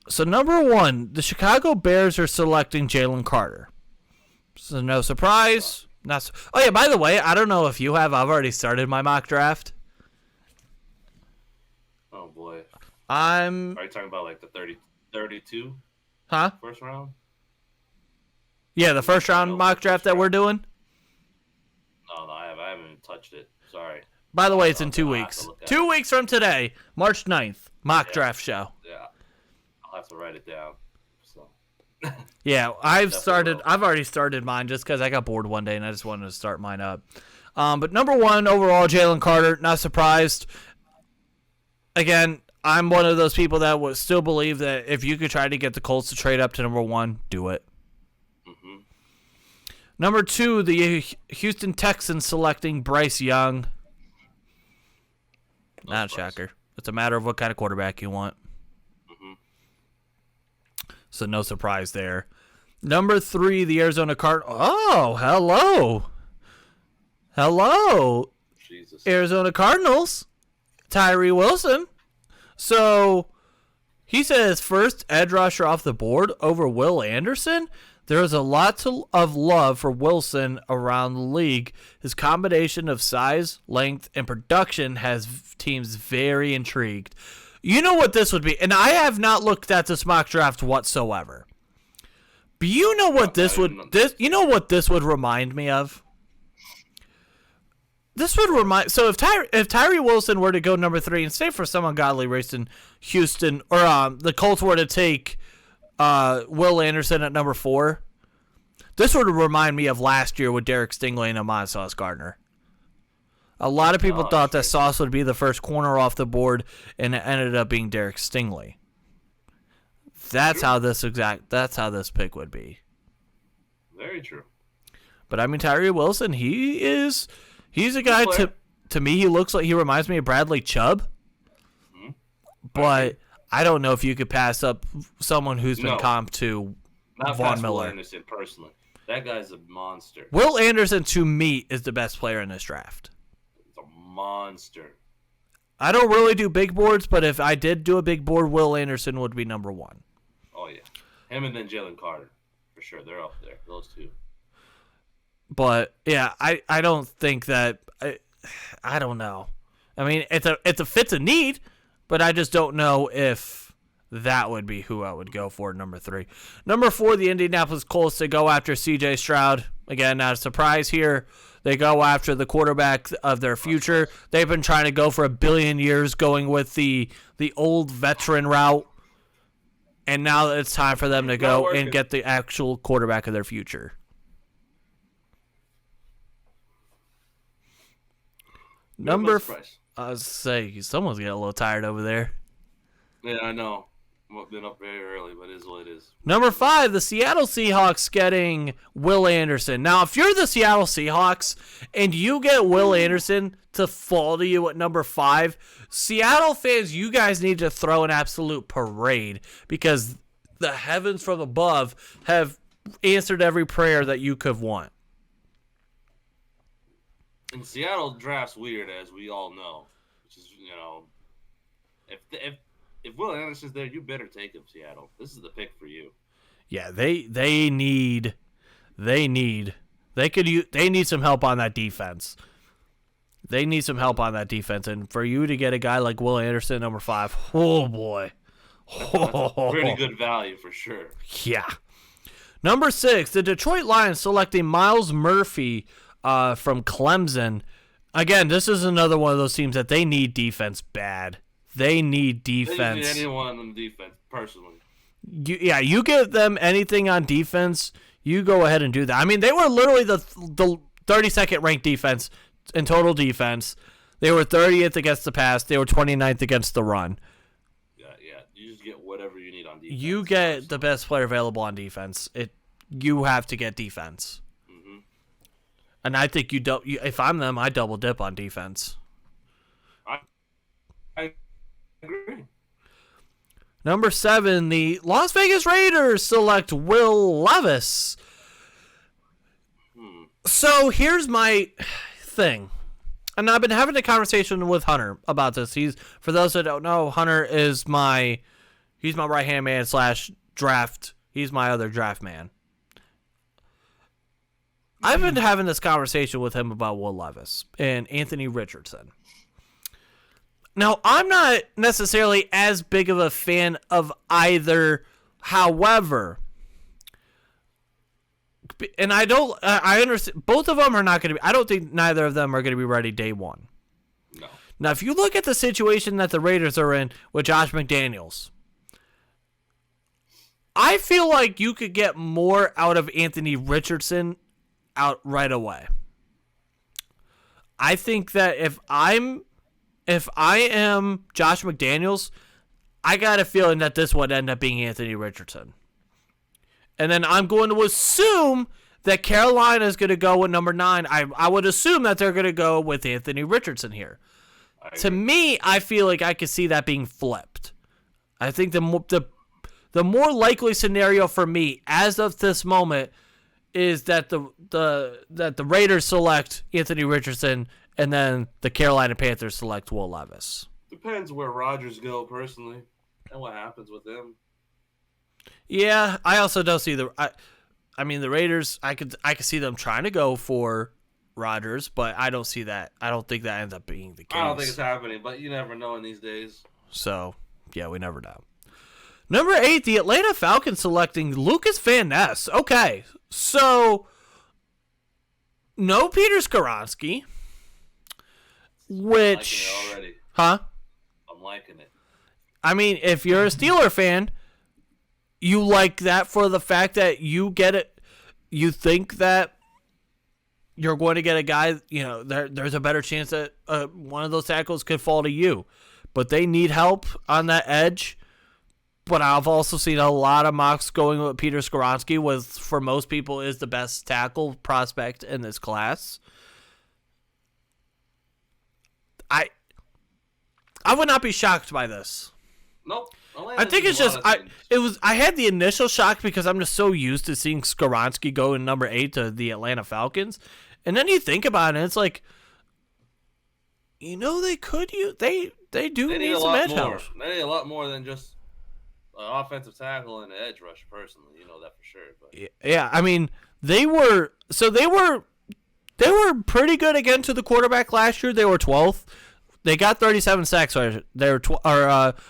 Speaker 1: So number 1, the Chicago Bears are selecting Jalen Carter. So no surprise. Oh yeah, by the way, I don't know if you have. I've already started my mock draft.
Speaker 2: Oh boy.
Speaker 1: Are
Speaker 2: you talking about like the 32?
Speaker 1: Huh?
Speaker 2: First round?
Speaker 1: Yeah, the first round mock draft that we're doing?
Speaker 2: No, I haven't even touched it. Sorry.
Speaker 1: By the way, it's in 2 weeks. 2 weeks from today, March 9th, mock draft show.
Speaker 2: Yeah. I'll have to write it down. So.
Speaker 1: Yeah, I've already started mine just because I got bored one day and I just wanted to start mine up. But number 1 overall, Jalen Carter. Not surprised. Again, I'm one of those people that would still believe that if you could try to get the Colts to trade up to number 1, do it.
Speaker 2: Mm-hmm.
Speaker 1: Number 2, the Houston Texans selecting Bryce Young. Not a shocker. It's a matter of what kind of quarterback you want.
Speaker 2: Mm-hmm.
Speaker 1: So no surprise there. Number 3, the Arizona Cardinals. Oh, hello.
Speaker 2: Jesus.
Speaker 1: Arizona Cardinals. Tyree Wilson. So he says first edge rusher off the board over Will Anderson. There is a lot of love for Wilson around the league. His combination of size, length, and production has teams very intrigued. You know what this would be? And I have not looked at this mock draft whatsoever. But you know what this would remind me of? This would remind. So if Tyree Wilson were to go number 3 and say for some ungodly reason Houston or the Colts were to take Will Anderson at number 4, this would remind me of last year with Derek Stingley and Ahmad Sauce Gardner. A lot of people thought that Sauce would be the first corner off the board, and it ended up being Derek Stingley. That's how this pick would be.
Speaker 2: Very true.
Speaker 1: But I mean, Tyree Wilson, he's a guy to me. He reminds me of Bradley Chubb.
Speaker 2: Mm-hmm.
Speaker 1: But I don't know if you could pass up someone who's been comped to Von Miller.
Speaker 2: Will Anderson personally. That guy's a monster.
Speaker 1: Will Anderson, to me, is the best player in this draft.
Speaker 2: It's a monster.
Speaker 1: I don't really do big boards, but if I did do a big board, Will Anderson would be number 1.
Speaker 2: Oh, yeah. Him and then Jalen Carter. For sure. They're up there. Those two.
Speaker 1: But, yeah, I don't think that I don't know. I mean, it's a fits a need, but I just don't know if that would be who I would go for number 3. Number 4, the Indianapolis Colts, they go after C.J. Stroud. Again, not a surprise here. They go after the quarterback of their future. They've been trying to go for 1 billion years going with the old veteran route. And now it's time for them to go and get the actual quarterback of their future. I was say someone's getting a little tired over there.
Speaker 2: Yeah, I know. I've been up very early, but it is what it is.
Speaker 1: Number 5, the Seattle Seahawks getting Will Anderson. Now, if you're the Seattle Seahawks and you get Will Anderson to fall to you at number 5, Seattle fans, you guys need to throw an absolute parade because the heavens from above have answered every prayer that you could want.
Speaker 2: And Seattle drafts weird, as we all know. Which is, if Will Anderson's there, you better take him, Seattle. This is the pick for you.
Speaker 1: Yeah, they need some help on that defense. They need some help on that defense, and for you to get a guy like Will Anderson, number 5, oh boy,
Speaker 2: pretty good value for sure.
Speaker 1: Yeah. Number 6, the Detroit Lions selecting Miles Murphy from Clemson. Again, this is another one of those teams that they need defense bad. They need defense.
Speaker 2: They need anyone on defense, personally.
Speaker 1: You give them anything on defense, you go ahead and do that. I mean, they were literally the 32nd ranked defense in total defense. They were 30th against the pass. They were 29th against the run.
Speaker 2: Yeah. You just get whatever you need on defense.
Speaker 1: You get the best player available on defense. You have to get defense.
Speaker 2: Mm-hmm.
Speaker 1: And I think if I'm them, I double dip on defense.
Speaker 2: I agree.
Speaker 1: Number 7, the Las Vegas Raiders select Will Levis. So here's my thing. And I've been having a conversation with Hunter about this. For those that don't know, Hunter is he's my right-hand man / draft. He's my other draft man. I've been having this conversation with him about Will Levis and Anthony Richardson. Now, I'm not necessarily as big of a fan of either. However, and I understand both of them are not going to be. I don't think neither of them are going to be ready day one.
Speaker 2: No.
Speaker 1: Now, if you look at the situation that the Raiders are in with Josh McDaniels, I feel like you could get more out of Anthony Richardson out right away. I think that if I am Josh McDaniels, I got a feeling that this would end up being Anthony Richardson. And then I'm going to assume that Carolina is going to go with number 9. I would assume that they're going to go with Anthony Richardson here. To me, I feel like I could see that being flipped. I think the more likely scenario for me as of this moment is that the Raiders select Anthony Richardson and then the Carolina Panthers select Will Levis.
Speaker 2: Depends where Rodgers go personally and what happens with him.
Speaker 1: Yeah, I also don't see the Raiders. I could see them trying to go for Rodgers, but I don't see that. I don't think that ends up being the case.
Speaker 2: I don't think it's happening, but you never know in these days.
Speaker 1: So, yeah, we never know. Number 8, the Atlanta Falcons selecting Lucas Van Ness. Okay, so no Peter Skoronski, which...
Speaker 2: I'm liking it already.
Speaker 1: Huh?
Speaker 2: I'm liking it.
Speaker 1: I mean, if you're a Steeler fan, you like that for the fact that you get it. You think that you're going to get a guy, there's a better chance that one of those tackles could fall to you. But they need help on that edge. But I've also seen a lot of mocks going with Peter Skoronski, for most people, is the best tackle prospect in this class. I would not be shocked by this.
Speaker 2: Nope.
Speaker 1: I think it's just I had the initial shock because I'm just so used to seeing Skoronski go in number 8 to the Atlanta Falcons, and then you think about it, and it's like, they could they do need some edge help.
Speaker 2: They need a lot more than just an offensive tackle and an edge rush. Personally, you know that for sure. But
Speaker 1: yeah, I mean they were pretty good again to the quarterback last year. They were 12th. They got 37 sacks. They were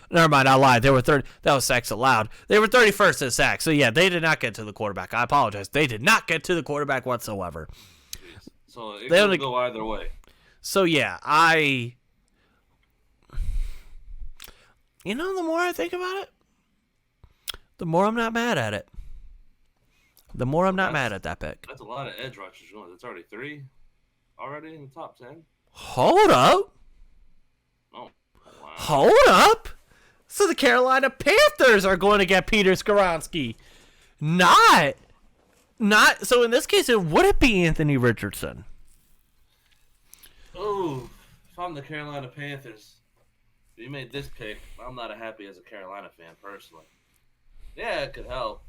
Speaker 1: never mind. I lied. They were 30. That was sacks allowed. They were 31st in sacks. So yeah, they did not get to the quarterback. I apologize. They did not get to the quarterback whatsoever.
Speaker 2: So it could go either way.
Speaker 1: So yeah, the more I think about it, the more I'm not mad at it. The more I'm not mad at that pick.
Speaker 2: That's a lot of edge rushers going. That's already 3 already in the top 10.
Speaker 1: Hold up.
Speaker 2: Oh, wow.
Speaker 1: Hold up. So the Carolina Panthers are going to get Peter Skoronski. Not. So in this case, would it be Anthony Richardson?
Speaker 2: Oh, if I'm the Carolina Panthers, you made this pick. I'm not happy as a Carolina fan, personally. Yeah, it could help.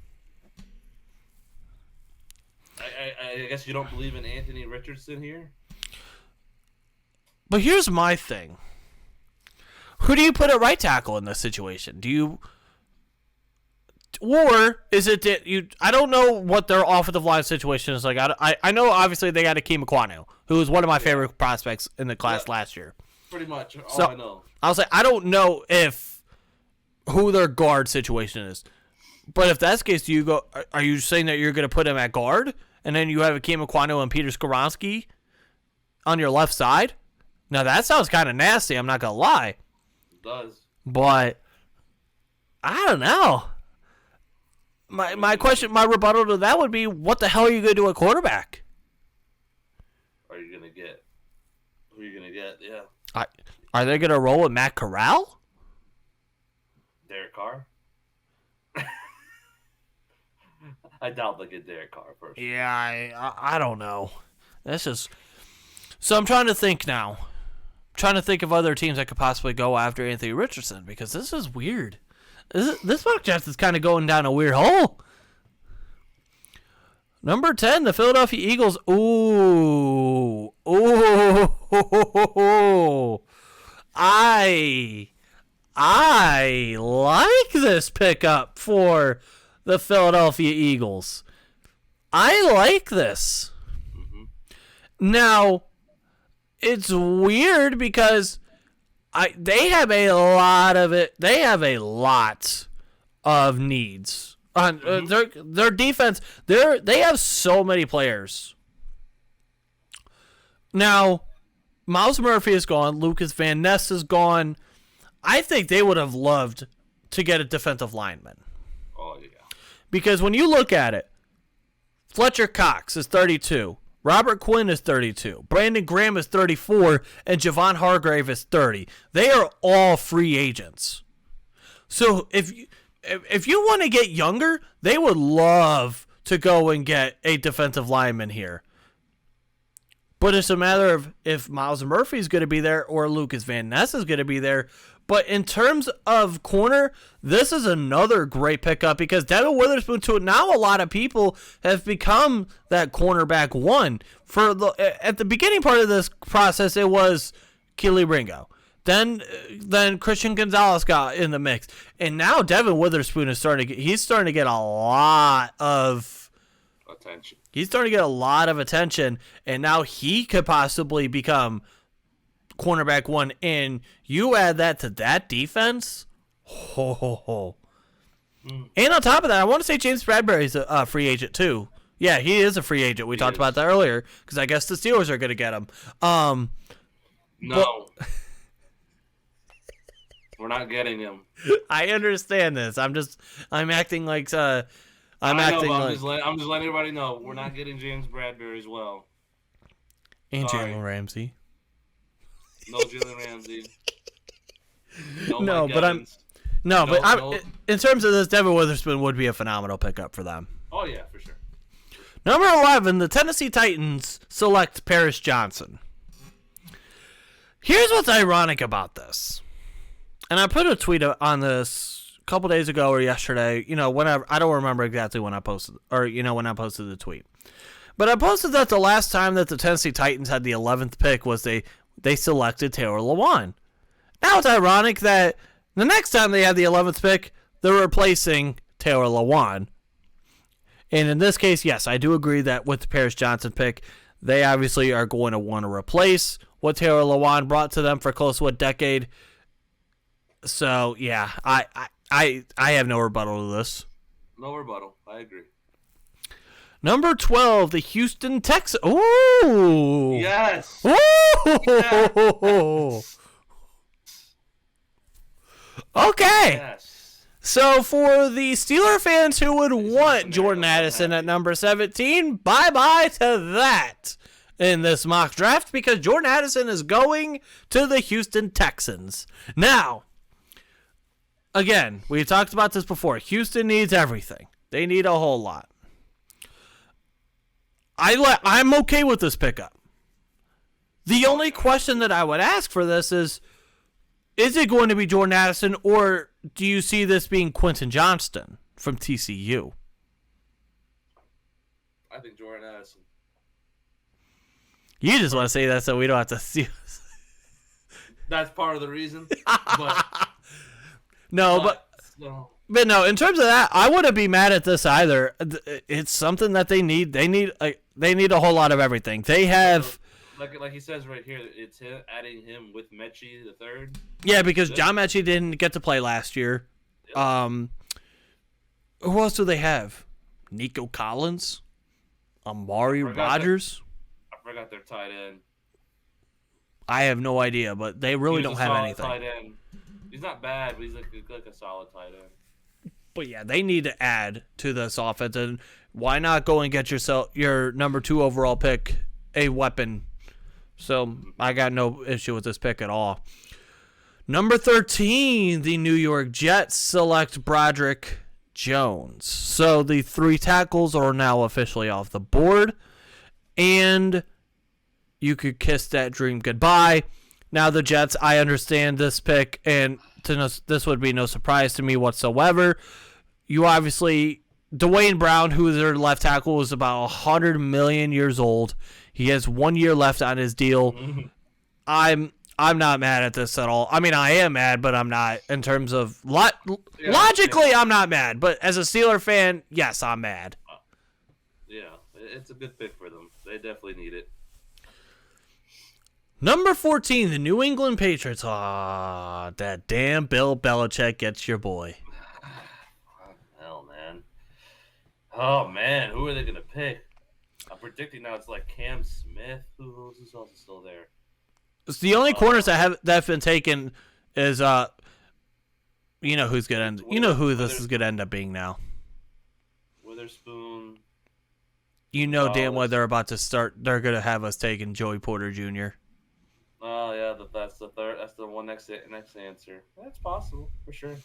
Speaker 2: I guess you don't believe in Anthony Richardson here?
Speaker 1: But here's my thing. Who do you put at right tackle in this situation? Or is it that you... I don't know what their offensive line situation is like. I know, obviously, they got Akeem Ekwonu, who was one of my favorite prospects in the class last year.
Speaker 2: Pretty much all I know.
Speaker 1: I was like, I don't know who their guard situation is. But if that's the case, are you saying that you're going to put him at guard? And then you have Akeem Ekwonu and Peter Skoronski on your left side? Now, that sounds kind of nasty. I'm not going to lie.
Speaker 2: It does.
Speaker 1: But I don't know. My rebuttal to that would be, what the hell are you going to do at quarterback?
Speaker 2: Who are you going to get? Yeah.
Speaker 1: Are they going to roll with Matt Corral?
Speaker 2: Derek Carr? I doubt they'll get Derek Carr first.
Speaker 1: Yeah, I don't know. So I'm trying to think now. I'm trying to think of other teams that could possibly go after Anthony Richardson, because this is weird. This mock draft is kind of going down a weird hole. Number 10, the Philadelphia Eagles. Ooh. I like this pickup for the Philadelphia Eagles. I like this.
Speaker 2: Mm-hmm.
Speaker 1: Now, it's weird because they have a lot of it. They have a lot of needs on their defense. They have so many players. Now, Miles Murphy is gone. Lucas Van Ness is gone. I think they would have loved to get a defensive lineman.
Speaker 2: Oh, yeah.
Speaker 1: Because when you look at it, Fletcher Cox is 32. Robert Quinn is 32. Brandon Graham is 34. And Javon Hargrave is 30. They are all free agents. So if you want to get younger, they would love to go and get a defensive lineman here. But it's a matter of if Miles Murphy is going to be there or Lucas Van Ness is going to be there. But in terms of corner, this is another great pickup because Devin Witherspoon, to now a lot of people have become that cornerback one. At the beginning part of this process, it was Keely Ringo. Then Christian Gonzalez got in the mix. And now Devin Witherspoon is starting to get a lot of
Speaker 2: attention.
Speaker 1: He's starting to get a lot of attention, and now he could possibly become cornerback one. And you add that to that defense, ho ho ho. And on top of that, I want to say James Bradbury's a free agent too. Yeah, he is a free agent. We talked about that earlier because I guess the Steelers are going to get him.
Speaker 2: No. We're not getting him.
Speaker 1: I understand this. I'm acting like I'm just
Speaker 2: letting everybody know we're not getting James Bradbury as well.
Speaker 1: And Jalen Ramsey.
Speaker 2: No Jalen Ramsey.
Speaker 1: In terms of this, Devin Witherspoon would be a phenomenal pickup for them.
Speaker 2: Oh yeah, for sure.
Speaker 1: Number 11, the Tennessee Titans select Paris Johnson. Here's what's ironic about this. And I put a tweet on this a couple days ago or yesterday, whenever, I don't remember exactly when I posted, when I posted the tweet. But I posted that the last time that the Tennessee Titans had the 11th pick was they selected Taylor Lewan. Now it's ironic that the next time they had the 11th pick, they're replacing Taylor Lewan. And in this case, yes, I do agree that with the Paris Johnson pick, they obviously are going to want to replace what Taylor Lewan brought to them for close to a decade. So, yeah, I have no rebuttal to this.
Speaker 2: No rebuttal. I agree.
Speaker 1: Number 12, the Houston Texans. Ooh.
Speaker 2: Yes.
Speaker 1: Ooh.
Speaker 2: Yes.
Speaker 1: Okay.
Speaker 2: Yes.
Speaker 1: So, for the Steeler fans who would want Jordan Addison at number 17, bye-bye to that in this mock draft because Jordan Addison is going to the Houston Texans. Now, again, we've talked about this before. Houston needs everything. They need a whole lot. I'm okay with this pickup. The only question that I would ask for this is it going to be Jordan Addison or do you see this being Quentin Johnston from TCU?
Speaker 2: I think Jordan Addison.
Speaker 1: You just want to say that so we don't have to see.
Speaker 2: That's part of the reason.
Speaker 1: But no, in terms of that, I wouldn't be mad at this either. It's something that they need. They need a whole lot of everything. They have,
Speaker 2: like he says right here, it's adding him with Mechie the third.
Speaker 1: Yeah, because John Mechie didn't get to play last year. Yep. Who else do they have? Nico Collins, Amari Rodgers.
Speaker 2: I forgot their tight end.
Speaker 1: I have no idea, but they really don't have anything.
Speaker 2: Tight end. He's not bad, but he's like a solid tight end.
Speaker 1: But yeah, they need to add to this offense, and why not go and get your number 2 overall pick a weapon? So I got no issue with this pick at all. Number 13, the New York Jets select Broderick Jones. So the 3 tackles are now officially off the board, and you could kiss that dream goodbye. Now the Jets, I understand this pick, and this would be no surprise to me whatsoever. You obviously, Dwayne Brown, who is their left tackle, is about 100 million years old. He has 1 year left on his deal. Mm-hmm. I'm not mad at this at all. I mean, I am mad, but I'm not in terms of logically. I'm not mad, but as a Steeler fan, yes, I'm mad.
Speaker 2: Yeah, it's a good pick for them. They definitely need it.
Speaker 1: Number 14, the New England Patriots. Ah, that damn Bill Belichick gets your boy.
Speaker 2: Hell, man. Oh, man. Who are they going to pick? I'm predicting now it's like Cam Smith. Who's also still there?
Speaker 1: It's the only corners that have been taken is who's going to end. You know who this is going to end up being now.
Speaker 2: Witherspoon.
Speaker 1: You know damn well they're about to start. They're gonna have us taking Joey Porter Jr.
Speaker 2: Oh yeah, that's the third. That's the one next answer. That's possible for sure.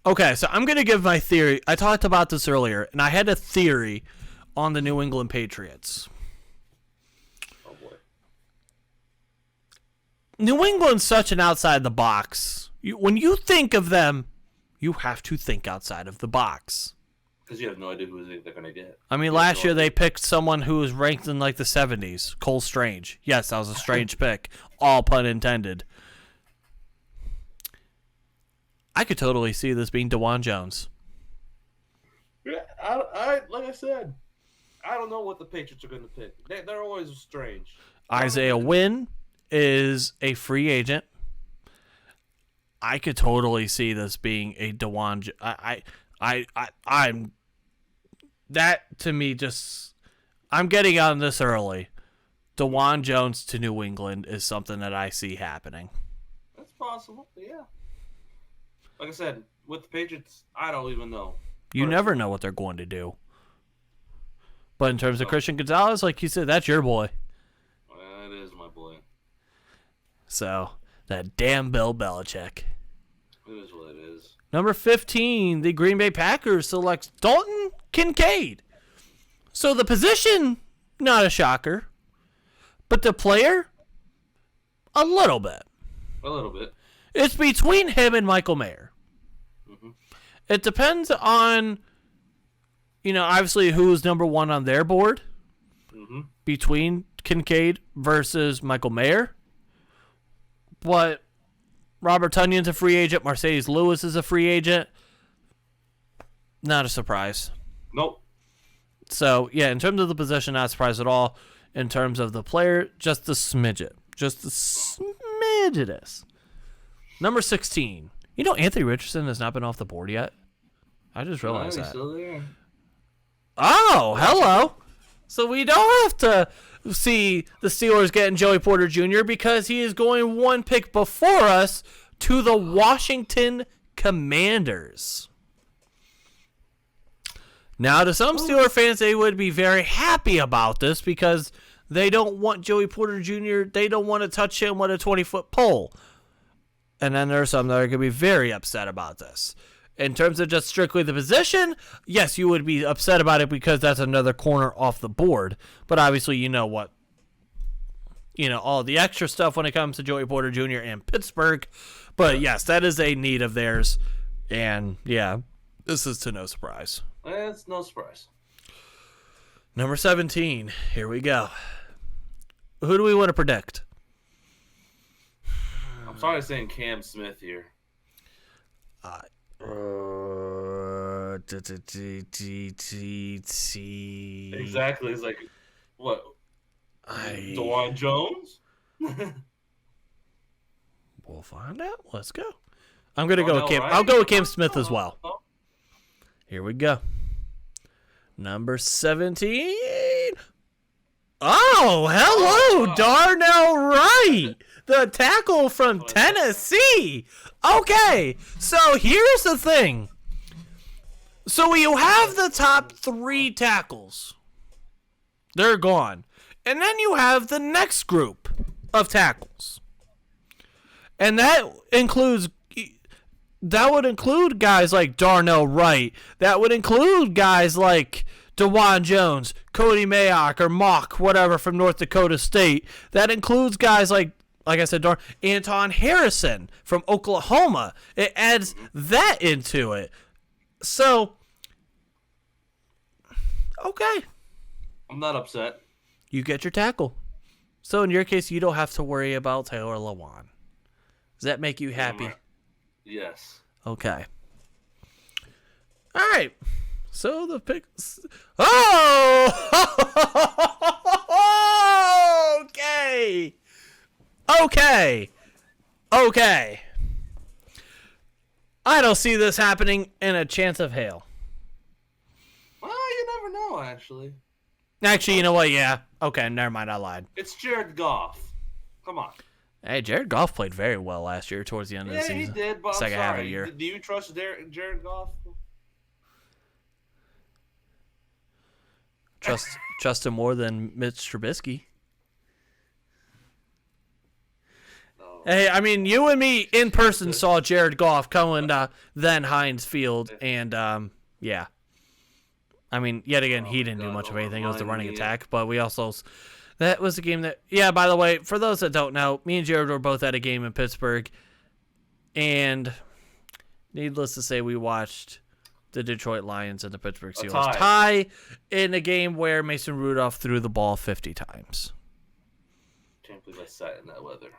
Speaker 1: Okay, so I'm gonna give my theory. I talked about this earlier, and I had a theory on the New England Patriots.
Speaker 2: Oh boy. New
Speaker 1: England's such an outside the box. When you think of them, you have to think outside of the box.
Speaker 2: Because you have no idea who they're going to get.
Speaker 1: I mean, last year they picked someone who was ranked in like the 70s, Cole Strange. Yes, that was a strange pick. All pun intended. I could totally see this being DeJuan Jones.
Speaker 2: Yeah, I like I said, I don't know what the Patriots are going to pick. They're always strange.
Speaker 1: Isaiah Wynn is a free agent. I could totally see this being a DeJuan. I'm that to me just. I'm getting on this early. DeJuan Jones to New England is something that I see happening.
Speaker 2: That's possible, yeah. Like I said, with the Patriots, I don't even know.
Speaker 1: You never know what they're going to do. But in terms of Christian Gonzalez, like you said, that's your boy.
Speaker 2: Well, it is my boy.
Speaker 1: So, that damn Bill Belichick.
Speaker 2: It is what it is.
Speaker 1: Number 15, the Green Bay Packers selects Dalton Kincaid. So the position, not a shocker. But the player, a little bit.
Speaker 2: A little bit.
Speaker 1: It's between him and Michael Mayer.
Speaker 2: Mm-hmm.
Speaker 1: It depends on, obviously who's number one on their board.
Speaker 2: Mm-hmm.
Speaker 1: Between Kincaid versus Michael Mayer. But Robert Tunyon's a free agent. Mercedes Lewis is a free agent. Not a surprise.
Speaker 2: Nope.
Speaker 1: So, yeah, in terms of the position, not a surprise at all. In terms of the player, just a smidget. Just a smidget. Number 16. You know Anthony Richardson has not been off the board yet? I just realized that.
Speaker 2: Still there.
Speaker 1: Oh, hello. So we don't have to see the Steelers getting Joey Porter Jr. because he is going one pick before us to the Washington Commanders. Now, to some Steeler fans, they would be very happy about this because they don't want Joey Porter Jr. They don't want to touch him with a 20-foot pole. And then there are some that are going to be very upset about this. In terms of just strictly the position, yes, you would be upset about it because that's another corner off the board. But obviously, you know what? All the extra stuff when it comes to Joey Porter Jr. and Pittsburgh. But yes, that is a need of theirs. And yeah, this is to no surprise.
Speaker 2: It's no surprise.
Speaker 1: Number 17. Here we go. Who do we want to predict?
Speaker 2: I'm sorry saying Cam Smith here. Exactly. It's like, what? DeJuan Jones?
Speaker 1: We'll find out. Let's go. I'm going to go with Cam. I'll go with Cam Smith as well. Here we go. Number 17. Oh, hello, Darnell Wright, the tackle from Tennessee. Okay, so here's the thing. So you have the top 3 tackles. They're gone. And then you have the next group of tackles. And that would include guys like Darnell Wright. That would include guys like DeJuan Jones, Cody Mayock, or Mock, whatever, from North Dakota State. That includes guys like I said, Anton Harrison from Oklahoma. It adds that into it. So, okay.
Speaker 2: I'm not upset.
Speaker 1: You get your tackle. So, in your case, you don't have to worry about Taylor Lewan. Does that make you happy?
Speaker 2: Yes.
Speaker 1: Okay. All right. So the picks. Oh! Okay. I don't see this happening in a chance of hell.
Speaker 2: Well, you never know, actually.
Speaker 1: Actually, you know what? Yeah. Okay, never mind. I lied.
Speaker 2: It's Jarryd Goff. Come on.
Speaker 1: Hey, Jarryd Goff played very well last year towards the end of the season.
Speaker 2: Yeah, he did, but
Speaker 1: Second
Speaker 2: I'm sorry.
Speaker 1: half of the year.
Speaker 2: Do you trust Jarryd Goff?
Speaker 1: trust him more than Mitch Trubisky. Hey, I mean, you and me in person saw Jared Goff going then Heinz Field, and yeah. I mean, yet again, he didn't do much of anything. It was the running attack, but we also that was a game that. Yeah, by the way, for those that don't know, me and Jarryd were both at a game in Pittsburgh, and needless to say, we watched the Detroit Lions and the Pittsburgh Steelers tie in a game where Mason Rudolph threw the ball 50 times.
Speaker 2: Can't believe I sat in that weather.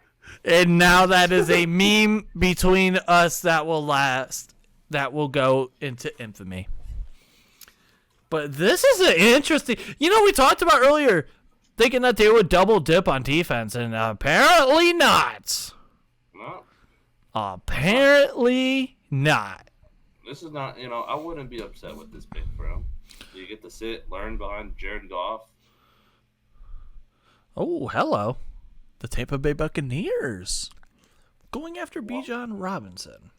Speaker 1: And now that is a meme between us that will last, that will go into infamy. But this is an interesting... we talked about earlier thinking that they would double dip on defense, and apparently not.
Speaker 2: No.
Speaker 1: Apparently not.
Speaker 2: This is not, I wouldn't be upset with this pick for him. You get to sit, learn behind Jared Goff.
Speaker 1: Oh, hello. The Tampa Bay Buccaneers going after Bijan Robinson.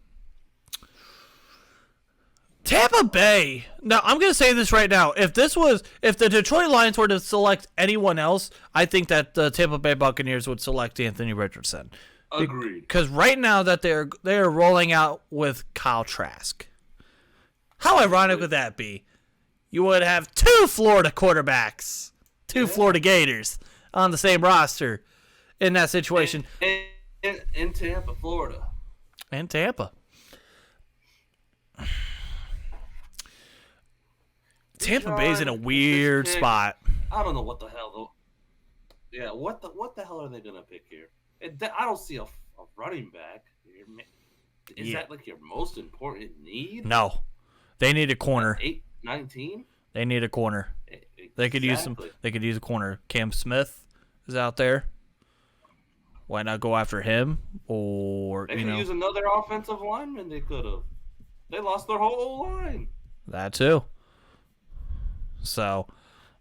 Speaker 1: Tampa Bay. Now, I'm going to say this right now. If the Detroit Lions were to select anyone else, I think that the Tampa Bay Buccaneers would select Anthony Richardson.
Speaker 2: Agreed.
Speaker 1: Because right now that they are rolling out with Kyle Trask. How ironic would that be? You would have two Florida quarterbacks, two Florida Gators on the same roster. In that situation.
Speaker 2: In Tampa, Florida.
Speaker 1: And Tampa. Tampa Bay's in a weird spot.
Speaker 2: I don't know what the hell, though. Yeah, what the hell are they going to pick here? I don't see a running back. Is that like your most important need?
Speaker 1: No. They need a corner.
Speaker 2: 19?
Speaker 1: They need a corner. Exactly. They could use a corner. Cam Smith is out there. Why not go after him? Or
Speaker 2: they could use another offensive lineman. They could have. They lost their whole line.
Speaker 1: That too. So,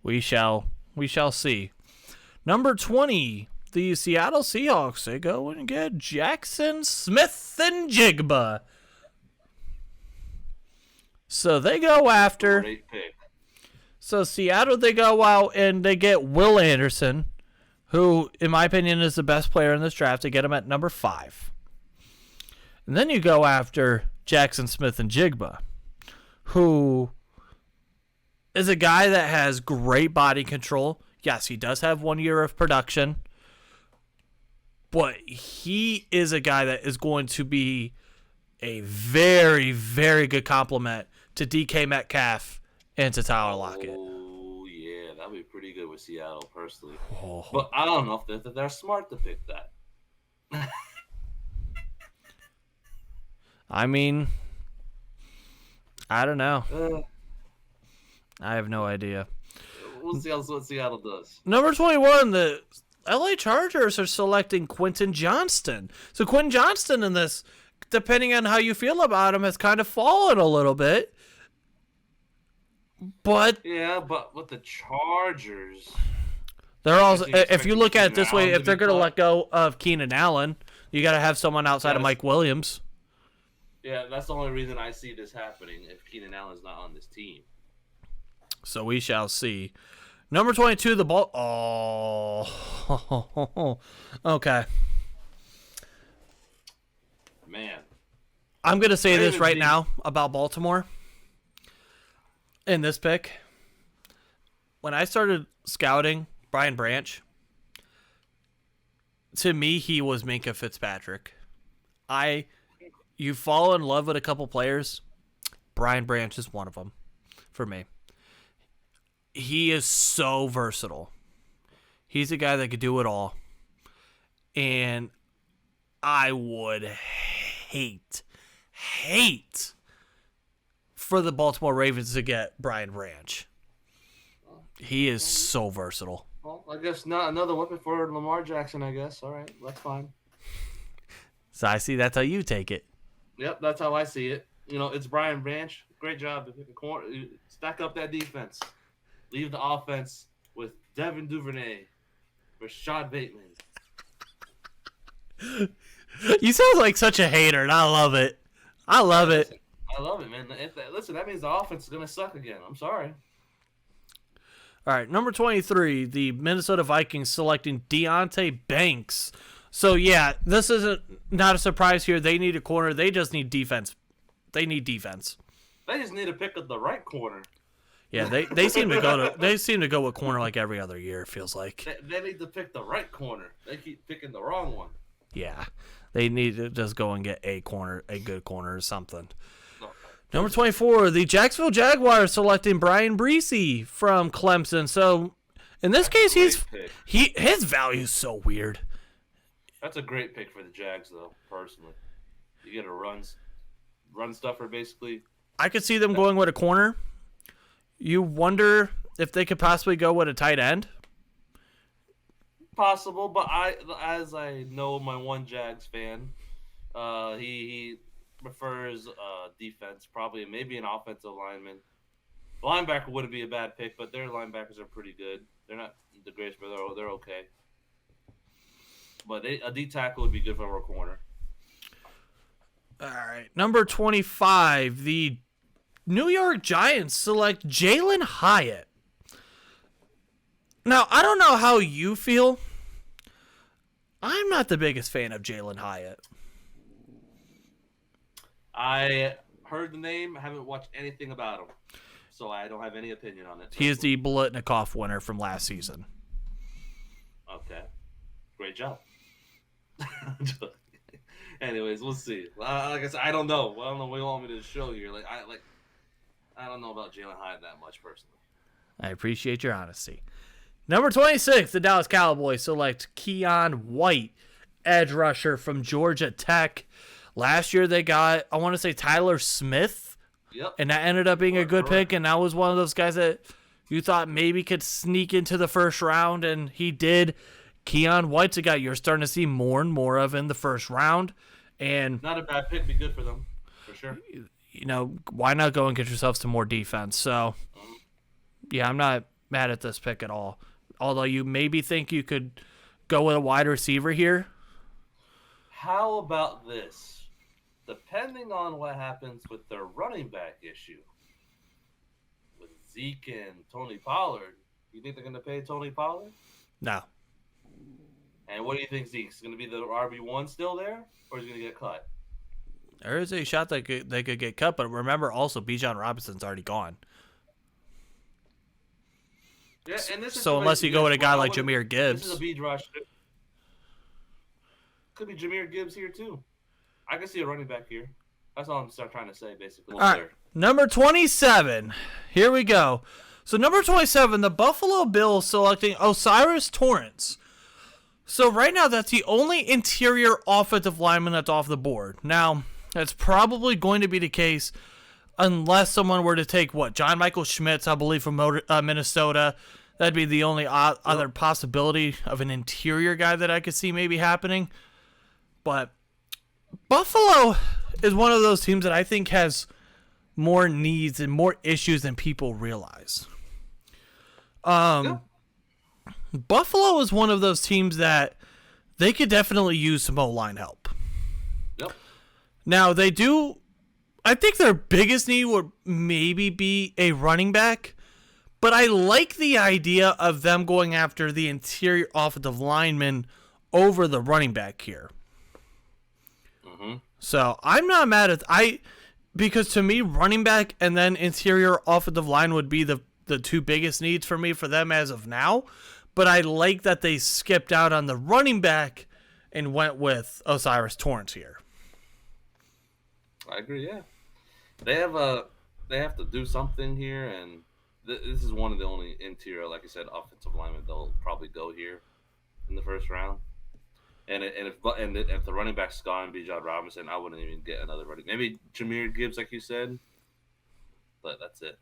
Speaker 1: we shall see. Number 20, the Seattle Seahawks. They go and get Jackson Smith-Njigba. So they go after.
Speaker 2: Great pick.
Speaker 1: So Seattle, they go out and they get Will Anderson, who, in my opinion, is the best player in this draft. They get him at number 5. And then you go after Jackson Smith-Njigba, who is a guy that has great body control. Yes, he does have 1 year of production, but he is a guy that is going to be a very, very good complement to DK Metcalf and to Tyler Lockett.
Speaker 2: That'd be pretty good with Seattle, personally. Oh. But I don't know if they're smart to pick that.
Speaker 1: I mean, I don't know. I have no idea.
Speaker 2: We'll see what Seattle does.
Speaker 1: Number 21, the LA Chargers are selecting Quentin Johnston. So Quentin Johnston in this, depending on how you feel about him, has kind of fallen a little bit. But
Speaker 2: with the Chargers,
Speaker 1: they're also. If you look at it this way, if they're going to let go of Keenan Allen, you got to have someone outside of Mike Williams.
Speaker 2: Yeah, that's the only reason I see this happening. If Keenan Allen's not on this team,
Speaker 1: so we shall see. Number 22, the ball. Oh, okay.
Speaker 2: Man,
Speaker 1: I'm going to say this right now about Baltimore. In this pick, when I started scouting Brian Branch, to me, he was Minkah Fitzpatrick. You fall in love with a couple players, Brian Branch is one of them for me. He is so versatile. He's a guy that could do it all. And I would hate for the Baltimore Ravens to get Brian Branch. He is so versatile.
Speaker 2: Well, I guess not another weapon for Lamar Jackson, I guess. All right, that's fine.
Speaker 1: So I see that's how you take it.
Speaker 2: Yep, that's how I see it. It's Brian Branch. Great job. Stack up that defense. Leave the offense with Devin Duvernay, Rashad Bateman.
Speaker 1: You sound like such a hater, and I love it. I love it.
Speaker 2: I love it, man. Listen, that means the offense is going to suck again. I'm sorry.
Speaker 1: All right, number 23, the Minnesota Vikings selecting Deonte Banks. So, yeah, this isn't not a surprise here. They need a corner. They just need defense. They need defense.
Speaker 2: They just need to pick up the right corner.
Speaker 1: Yeah, they seem to go with corner like every other year, it feels like.
Speaker 2: They need to pick the right corner. They keep picking the wrong one.
Speaker 1: Yeah, they need to just go and get a good corner or something. Number 24, the Jacksonville Jaguars selecting Brian Breesy from Clemson. So, in this case, his value is so weird.
Speaker 2: That's a great pick for the Jags, though, personally. You get a run stuffer, basically.
Speaker 1: I could see them going with a corner. You wonder if they could possibly go with a tight end.
Speaker 2: Possible, but as I know my one Jags fan, he prefers defense, probably maybe an offensive lineman. Linebacker wouldn't be a bad pick, but their linebackers are pretty good. They're not the greatest, but they're okay. But a D tackle would be good for a corner.
Speaker 1: All right, number 25, the New York Giants select Jalen Hyatt. Now, I don't know how you feel. I'm not the biggest fan of Jalen Hyatt.
Speaker 2: I heard the name, haven't watched anything about him, so I don't have any opinion on it.
Speaker 1: He is the Biletnikoff winner from last season.
Speaker 2: Okay. Great job. Anyways, we'll see. Like I said, I don't know. I don't know what you want me to show you. I don't know about Jalen Hyatt that much personally.
Speaker 1: I appreciate your honesty. Number 26, the Dallas Cowboys select Keon White, edge rusher from Georgia Tech. Last year they got, I want to say, Tyler Smith.
Speaker 2: Yep.
Speaker 1: And that ended up being a good pick, and that was one of those guys that you thought maybe could sneak into the first round, and he did. Keon White's a guy you're starting to see more and more of in the first round. And
Speaker 2: not a bad pick, be good for them, for sure.
Speaker 1: You know, why not go and get yourself some more defense? So, yeah, I'm not mad at this pick at all. Although you maybe think you could go with a wide receiver here.
Speaker 2: How about this? Depending on what happens with their running back issue, with Zeke and Tony Pollard, you think they're going to pay Tony Pollard?
Speaker 1: No.
Speaker 2: And what do you think Zeke's going to be the RB1 still there, or is he going to get cut?
Speaker 1: There is a shot that they could get cut, but remember also Bijan Robinson's already gone.
Speaker 2: Yeah, and this is
Speaker 1: so unless you go with a guy like Jahmyr Gibbs.
Speaker 2: This is a beat rush. Could be Jahmyr Gibbs here too. I can see a running back here. That's all I'm trying to say, basically.
Speaker 1: All right, number 27. Here we go. So number 27, the Buffalo Bills selecting Osiris Torrance. So right now, that's the only interior offensive lineman that's off the board. Now, that's probably going to be the case unless someone were to take, John Michael Schmitz, I believe, from Minnesota. That'd be the only other possibility of an interior guy that I could see maybe happening. But Buffalo is one of those teams that I think has more needs and more issues than people realize. Buffalo is one of those teams that they could definitely use some O-line help.
Speaker 2: Yep.
Speaker 1: Now, they do... I think their biggest need would maybe be a running back, but I like the idea of them going after the interior offensive lineman over the running back here.
Speaker 2: Mm-hmm.
Speaker 1: So I'm not mad at... because to me, running back and then interior offensive line would be the two biggest needs for me for them as of now. But I like that they skipped out on the running back and went with Osiris Torrance here.
Speaker 2: I agree, yeah. They have to do something here, and this is one of the only interior, like I said, offensive linemen they'll probably go here in the first round. And if the running back's gone, Bijan Robinson, I wouldn't even get another running. Maybe Jahmyr Gibbs, like you said, but that's it.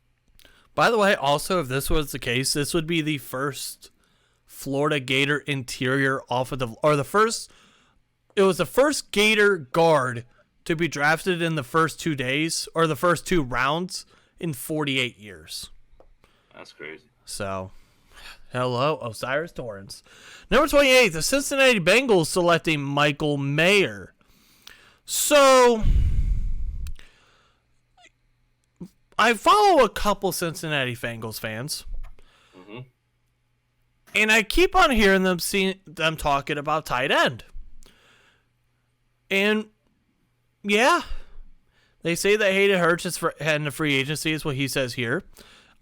Speaker 1: By the way, also, if this was the case, this would be the first Florida Gator interior offensive, or it was the first Gator guard to be drafted in the first 2 days, or the first 2 rounds in 48 years.
Speaker 2: That's crazy.
Speaker 1: So, hello, Osiris Torrance. Number 28, the Cincinnati Bengals selecting Michael Mayer. So, I follow a couple Cincinnati Bengals fans.
Speaker 2: Mm-hmm.
Speaker 1: And I keep on hearing them talking about tight end. And yeah, they say that Hayden Hurst is heading to free agency, is what he says here.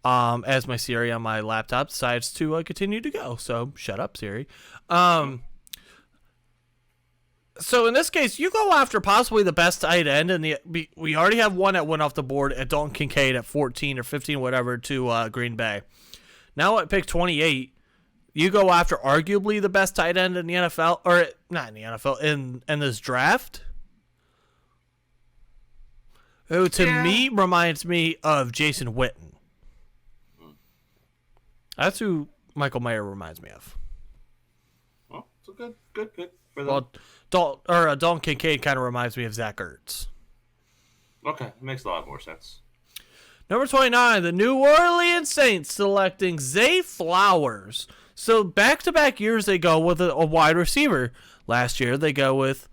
Speaker 1: As my Siri on my laptop decides to continue to go. So shut up, Siri. So in this case, you go after possibly the best tight end, and we already have one that went off the board at Dalton Kincaid at 14 or 15, whatever, to Green Bay. Now at pick 28, you go after arguably the best tight end in the NFL, or not in the NFL, in this draft. Who to me reminds me of Jason Witten. That's who Michael Mayer reminds me of.
Speaker 2: Well, it's a good pick for them.
Speaker 1: Well, Dalton Kincaid kind of reminds me of Zach Ertz.
Speaker 2: Okay, it makes a lot more sense.
Speaker 1: Number 29, the New Orleans Saints selecting Zay Flowers. So back-to-back years they go with a wide receiver. Last year they go with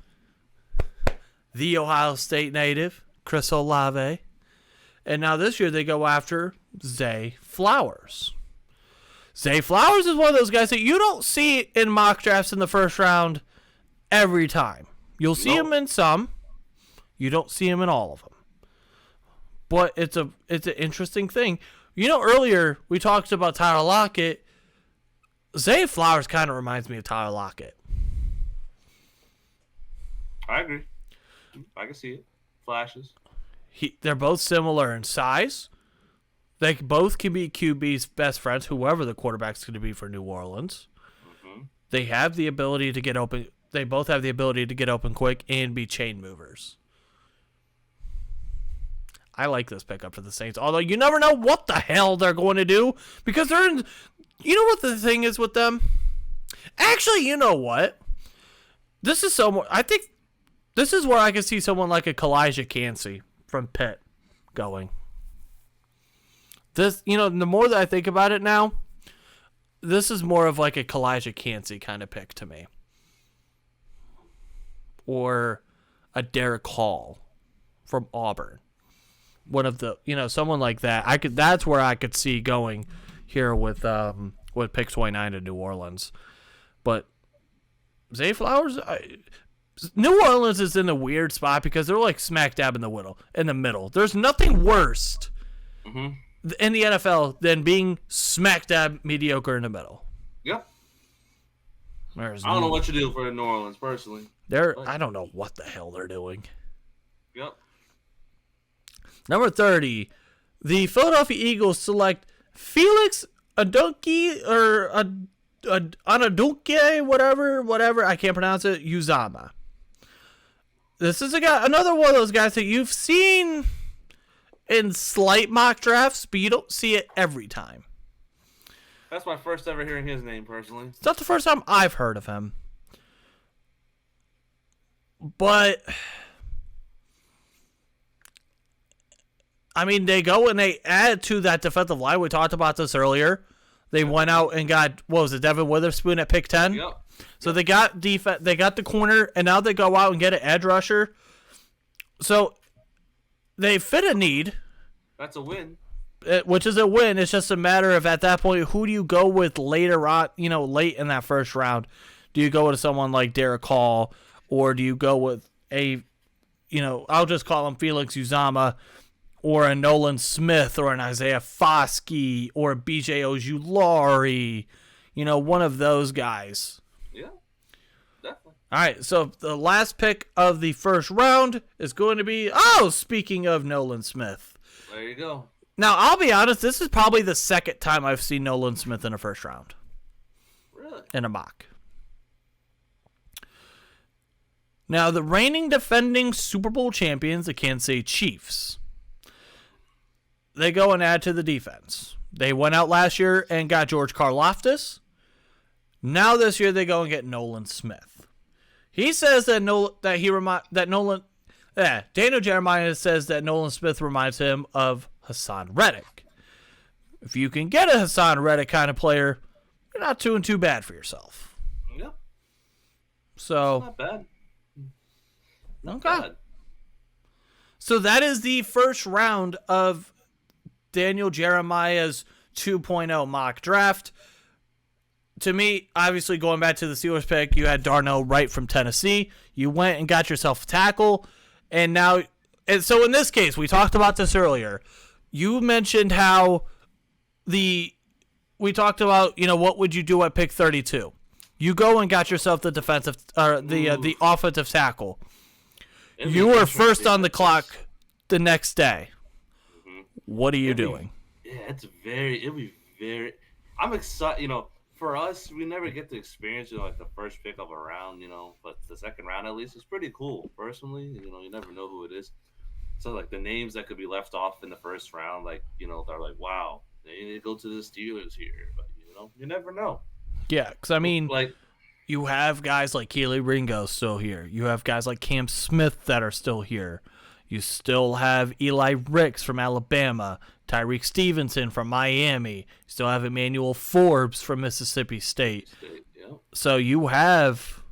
Speaker 1: the Ohio State native, Chris Olave. And now this year they go after Zay Flowers. Zay Flowers is one of those guys that you don't see in mock drafts in the first round every time. You'll see him in some. You don't see him in all of them. But it's an interesting thing. You know, earlier we talked about Tyler Lockett. Zay Flowers kind of reminds me of Tyler Lockett.
Speaker 2: I agree. I can see it. Flashes.
Speaker 1: They're both similar in size. They both can be QB's best friends, whoever the quarterback's going to be for New Orleans. Mm-hmm. They have the ability to get open. They both have the ability to get open quick and be chain movers. I like this pickup for the Saints, although you never know what the hell they're going to do because they're in. You know what the thing is with them? Actually, you know what? This is I think this is where I can see someone like a Kalijah Cansey from Pitt going. This, the more that I think about it now, this is more of like a Kalijah Cansey kind of pick to me. Or a Derek Hall from Auburn. One of the, someone like that. That's where I could see going here with pick 29 in New Orleans. But Zay Flowers, New Orleans is in a weird spot because they're like smack dab in the middle. There's nothing worse in the NFL than being smack dab mediocre in the middle.
Speaker 2: Yep. I don't know what you do for New Orleans personally.
Speaker 1: I don't know what the hell they're doing.
Speaker 2: Yep.
Speaker 1: Number 30, the Philadelphia Eagles select Felix Adunke or Anadunke, whatever. I can't pronounce it. Uzama. This is another one of those guys that you've seen in slight mock drafts, but you don't see it every time.
Speaker 2: That's my first ever hearing his name personally.
Speaker 1: It's not the first time I've heard of him. But I mean, they go and they add to that defensive line. We talked about this earlier. They went out and got, what was it, Devin Witherspoon at pick 10?
Speaker 2: Yep.
Speaker 1: So they got defense, they got the corner, and now they go out and get an edge rusher. So they fit a need.
Speaker 2: That's a win.
Speaker 1: Which is a win. It's just a matter of, at that point, who do you go with later on, late in that first round? Do you go with someone like Derek Hall, or do you go with I'll just call him Felix Uzama, or a Nolan Smith, or an Isaiah Foskey, or a BJ Ojulari, one of those guys.
Speaker 2: Yeah, definitely.
Speaker 1: All right, so the last pick of the first round is going to be, speaking of Nolan Smith.
Speaker 2: There you go.
Speaker 1: Now, I'll be honest, this is probably the second time I've seen Nolan Smith in a first round.
Speaker 2: Really?
Speaker 1: In a mock. Now, the reigning defending Super Bowl champions, the Kansas City Chiefs, they go and add to the defense. They went out last year and got George Karlaftis. Now this year they go and get Nolan Smith. He says that Daniel Jeremiah says that Nolan Smith reminds him of Hassan Reddick. If you can get a Hassan Reddick kind of player, you're not doing too bad for yourself.
Speaker 2: Yep.
Speaker 1: So
Speaker 2: not bad.
Speaker 1: Not bad. So that is the first round of Daniel Jeremiah's 2.0 mock draft. to me, obviously going back to the Steelers pick, you had Darnell Wright from Tennessee. You went and got yourself a tackle, and now, and so in this case, we talked about this earlier. You mentioned how we talked about, what would you do at pick 32? You go and got yourself the defensive or the offensive tackle. You were first on the clock the next day. Mm-hmm. What are you doing?
Speaker 2: It'd be very. I'm excited. For us, we never get to experience like the first pick of a round. But the second round at least is pretty cool. Personally, you never know who it is. So like the names that could be left off in the first round, like they're like, wow, they need to go to the Steelers here, but you never know.
Speaker 1: Yeah, because I mean, like, you have guys like Keely Ringo still here. You have guys like Cam Smith that are still here. You still have Eli Ricks from Alabama, Tyreek Stevenson from Miami. You still have Emmanuel Forbes from Mississippi State. So you have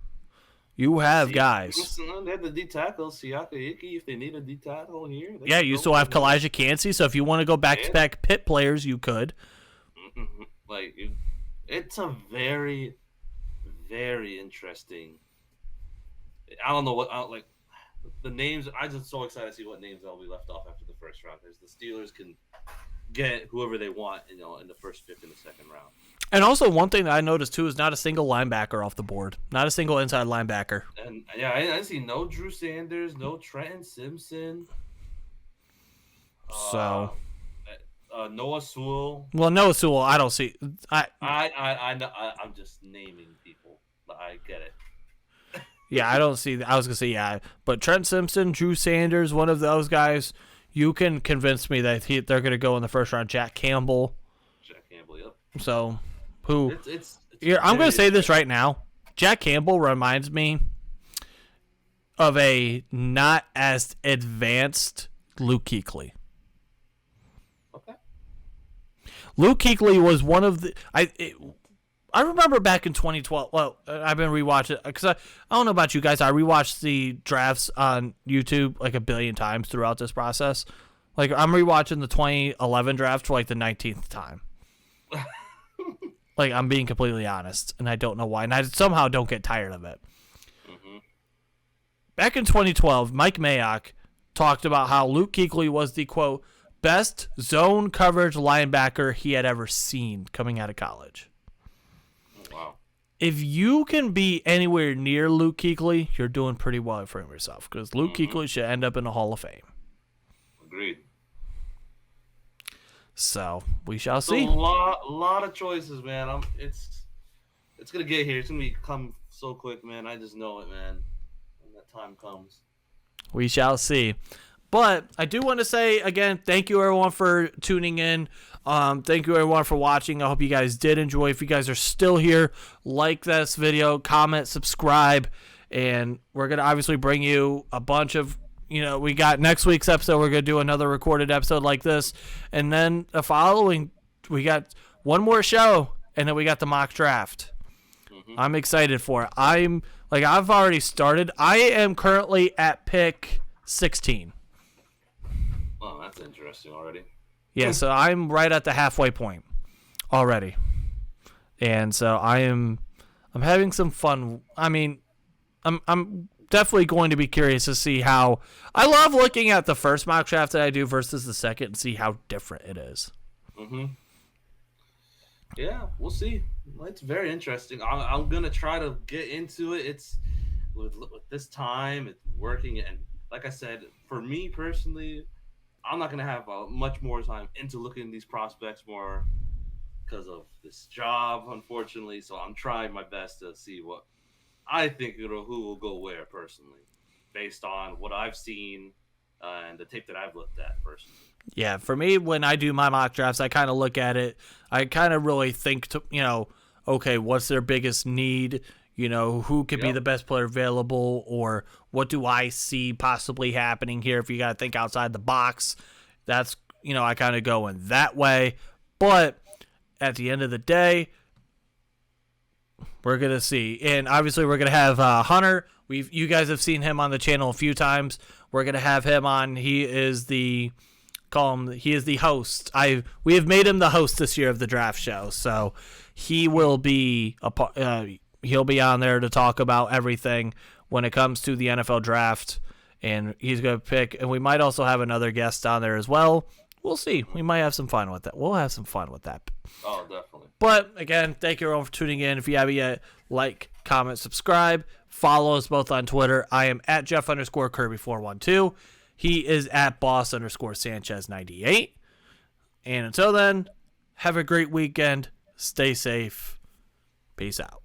Speaker 1: guys.
Speaker 2: They have the D tackle, Siaka Ike, if they need a D tackle here.
Speaker 1: Yeah, you still have Kalijah Cansey, so if you want to go back-to-back Pitt players, you could.
Speaker 2: Mm-hmm. Like, it's a very, very interesting. I don't know what, like, the names. I'm just so excited to see what names will be left off after the first round, because the Steelers can get whoever they want, in the first pick in the second round.
Speaker 1: And also, one thing that I noticed, too, is not a single linebacker off the board. Not a single inside linebacker.
Speaker 2: And, yeah, I see no Drew Sanders, no Trenton Simpson.
Speaker 1: So...
Speaker 2: Noah Sewell.
Speaker 1: Well, Noah Sewell, I don't see...
Speaker 2: I'm just naming people. I get it.
Speaker 1: Yeah, I don't see... I was going to say, yeah. But Trent Simpson, Drew Sanders, one of those guys, you can convince me that they're going to go in the first round. Jack Campbell.
Speaker 2: Yep.
Speaker 1: So... Who?
Speaker 2: It's
Speaker 1: here, I'm going to say this right now. Jack Campbell reminds me of a not as advanced Luke Kuechly.
Speaker 2: Okay.
Speaker 1: Luke Kuechly was one of the... I remember back in 2012. Well, I've been rewatching because I don't know about you guys. I rewatched the drafts on YouTube like a billion times throughout this process. Like I'm rewatching the 2011 draft for like the 19th time. Like, I'm being completely honest, and I don't know why, and I somehow don't get tired of it. Mm-hmm. Back in 2012, Mike Mayock talked about how Luke Kuechly was the, quote, best zone coverage linebacker he had ever seen coming out of college.
Speaker 2: Wow.
Speaker 1: If you can be anywhere near Luke Kuechly, you're doing pretty well for yourself, because Luke Kuechly should end up in the Hall of Fame.
Speaker 2: Agreed.
Speaker 1: So we shall see.
Speaker 2: A lot of choices, man. It's gonna get here. It's gonna come so quick, man. I just know it, man. When that time comes,
Speaker 1: we shall see. But I do want to say again, thank you everyone for tuning in. Thank you everyone for watching. I hope you guys did enjoy. If you guys are still here, like this video, comment, subscribe, and we're gonna obviously bring you a bunch of. We got next week's episode. We're going to do another recorded episode like this. And then the following, we got one more show. And then we got the mock draft. Mm-hmm. I'm excited for it. I've already started. I am currently at pick 16.
Speaker 2: Oh, that's interesting already.
Speaker 1: Yeah, so I'm right at the halfway point already. And so I'm having some fun. I mean, I'm definitely going to be curious to see how I love looking at the first mock draft that I do versus the second and see how different it is.
Speaker 2: Mm-hmm. Yeah, we'll see. It's very interesting. I'm gonna try to get into it. It's with this time, it's working, and like I said, for me personally, I'm not gonna have much more time into looking at these prospects more because of this job, unfortunately. So I'm trying my best to see what I think who will go where personally, based on what I've seen and the tape that I've looked at personally.
Speaker 1: Yeah, for me, when I do my mock drafts, I kind of look at it. I kind of really think, okay, what's their biggest need? Who could be the best player available, or what do I see possibly happening here? If you got to think outside the box, that's, I kind of go in that way. But at the end of the day, we're going to see. And obviously we're going to have Hunter. You guys have seen him on the channel a few times. We're going to have him on. He is the host. We have made him the host this year of the draft show. So he will be he'll be on there to talk about everything when it comes to the NFL draft, and he's going to pick. And we might also have another guest on there as well. We'll see. We might have some fun with that. We'll have some fun with that.
Speaker 2: Oh, definitely.
Speaker 1: But again, thank you everyone for tuning in. If you haven't yet, like, comment, subscribe. Follow us both on Twitter. I am at Jeff_Kirby412. He is at Boss_Sanchez98. And until then, have a great weekend. Stay safe. Peace out.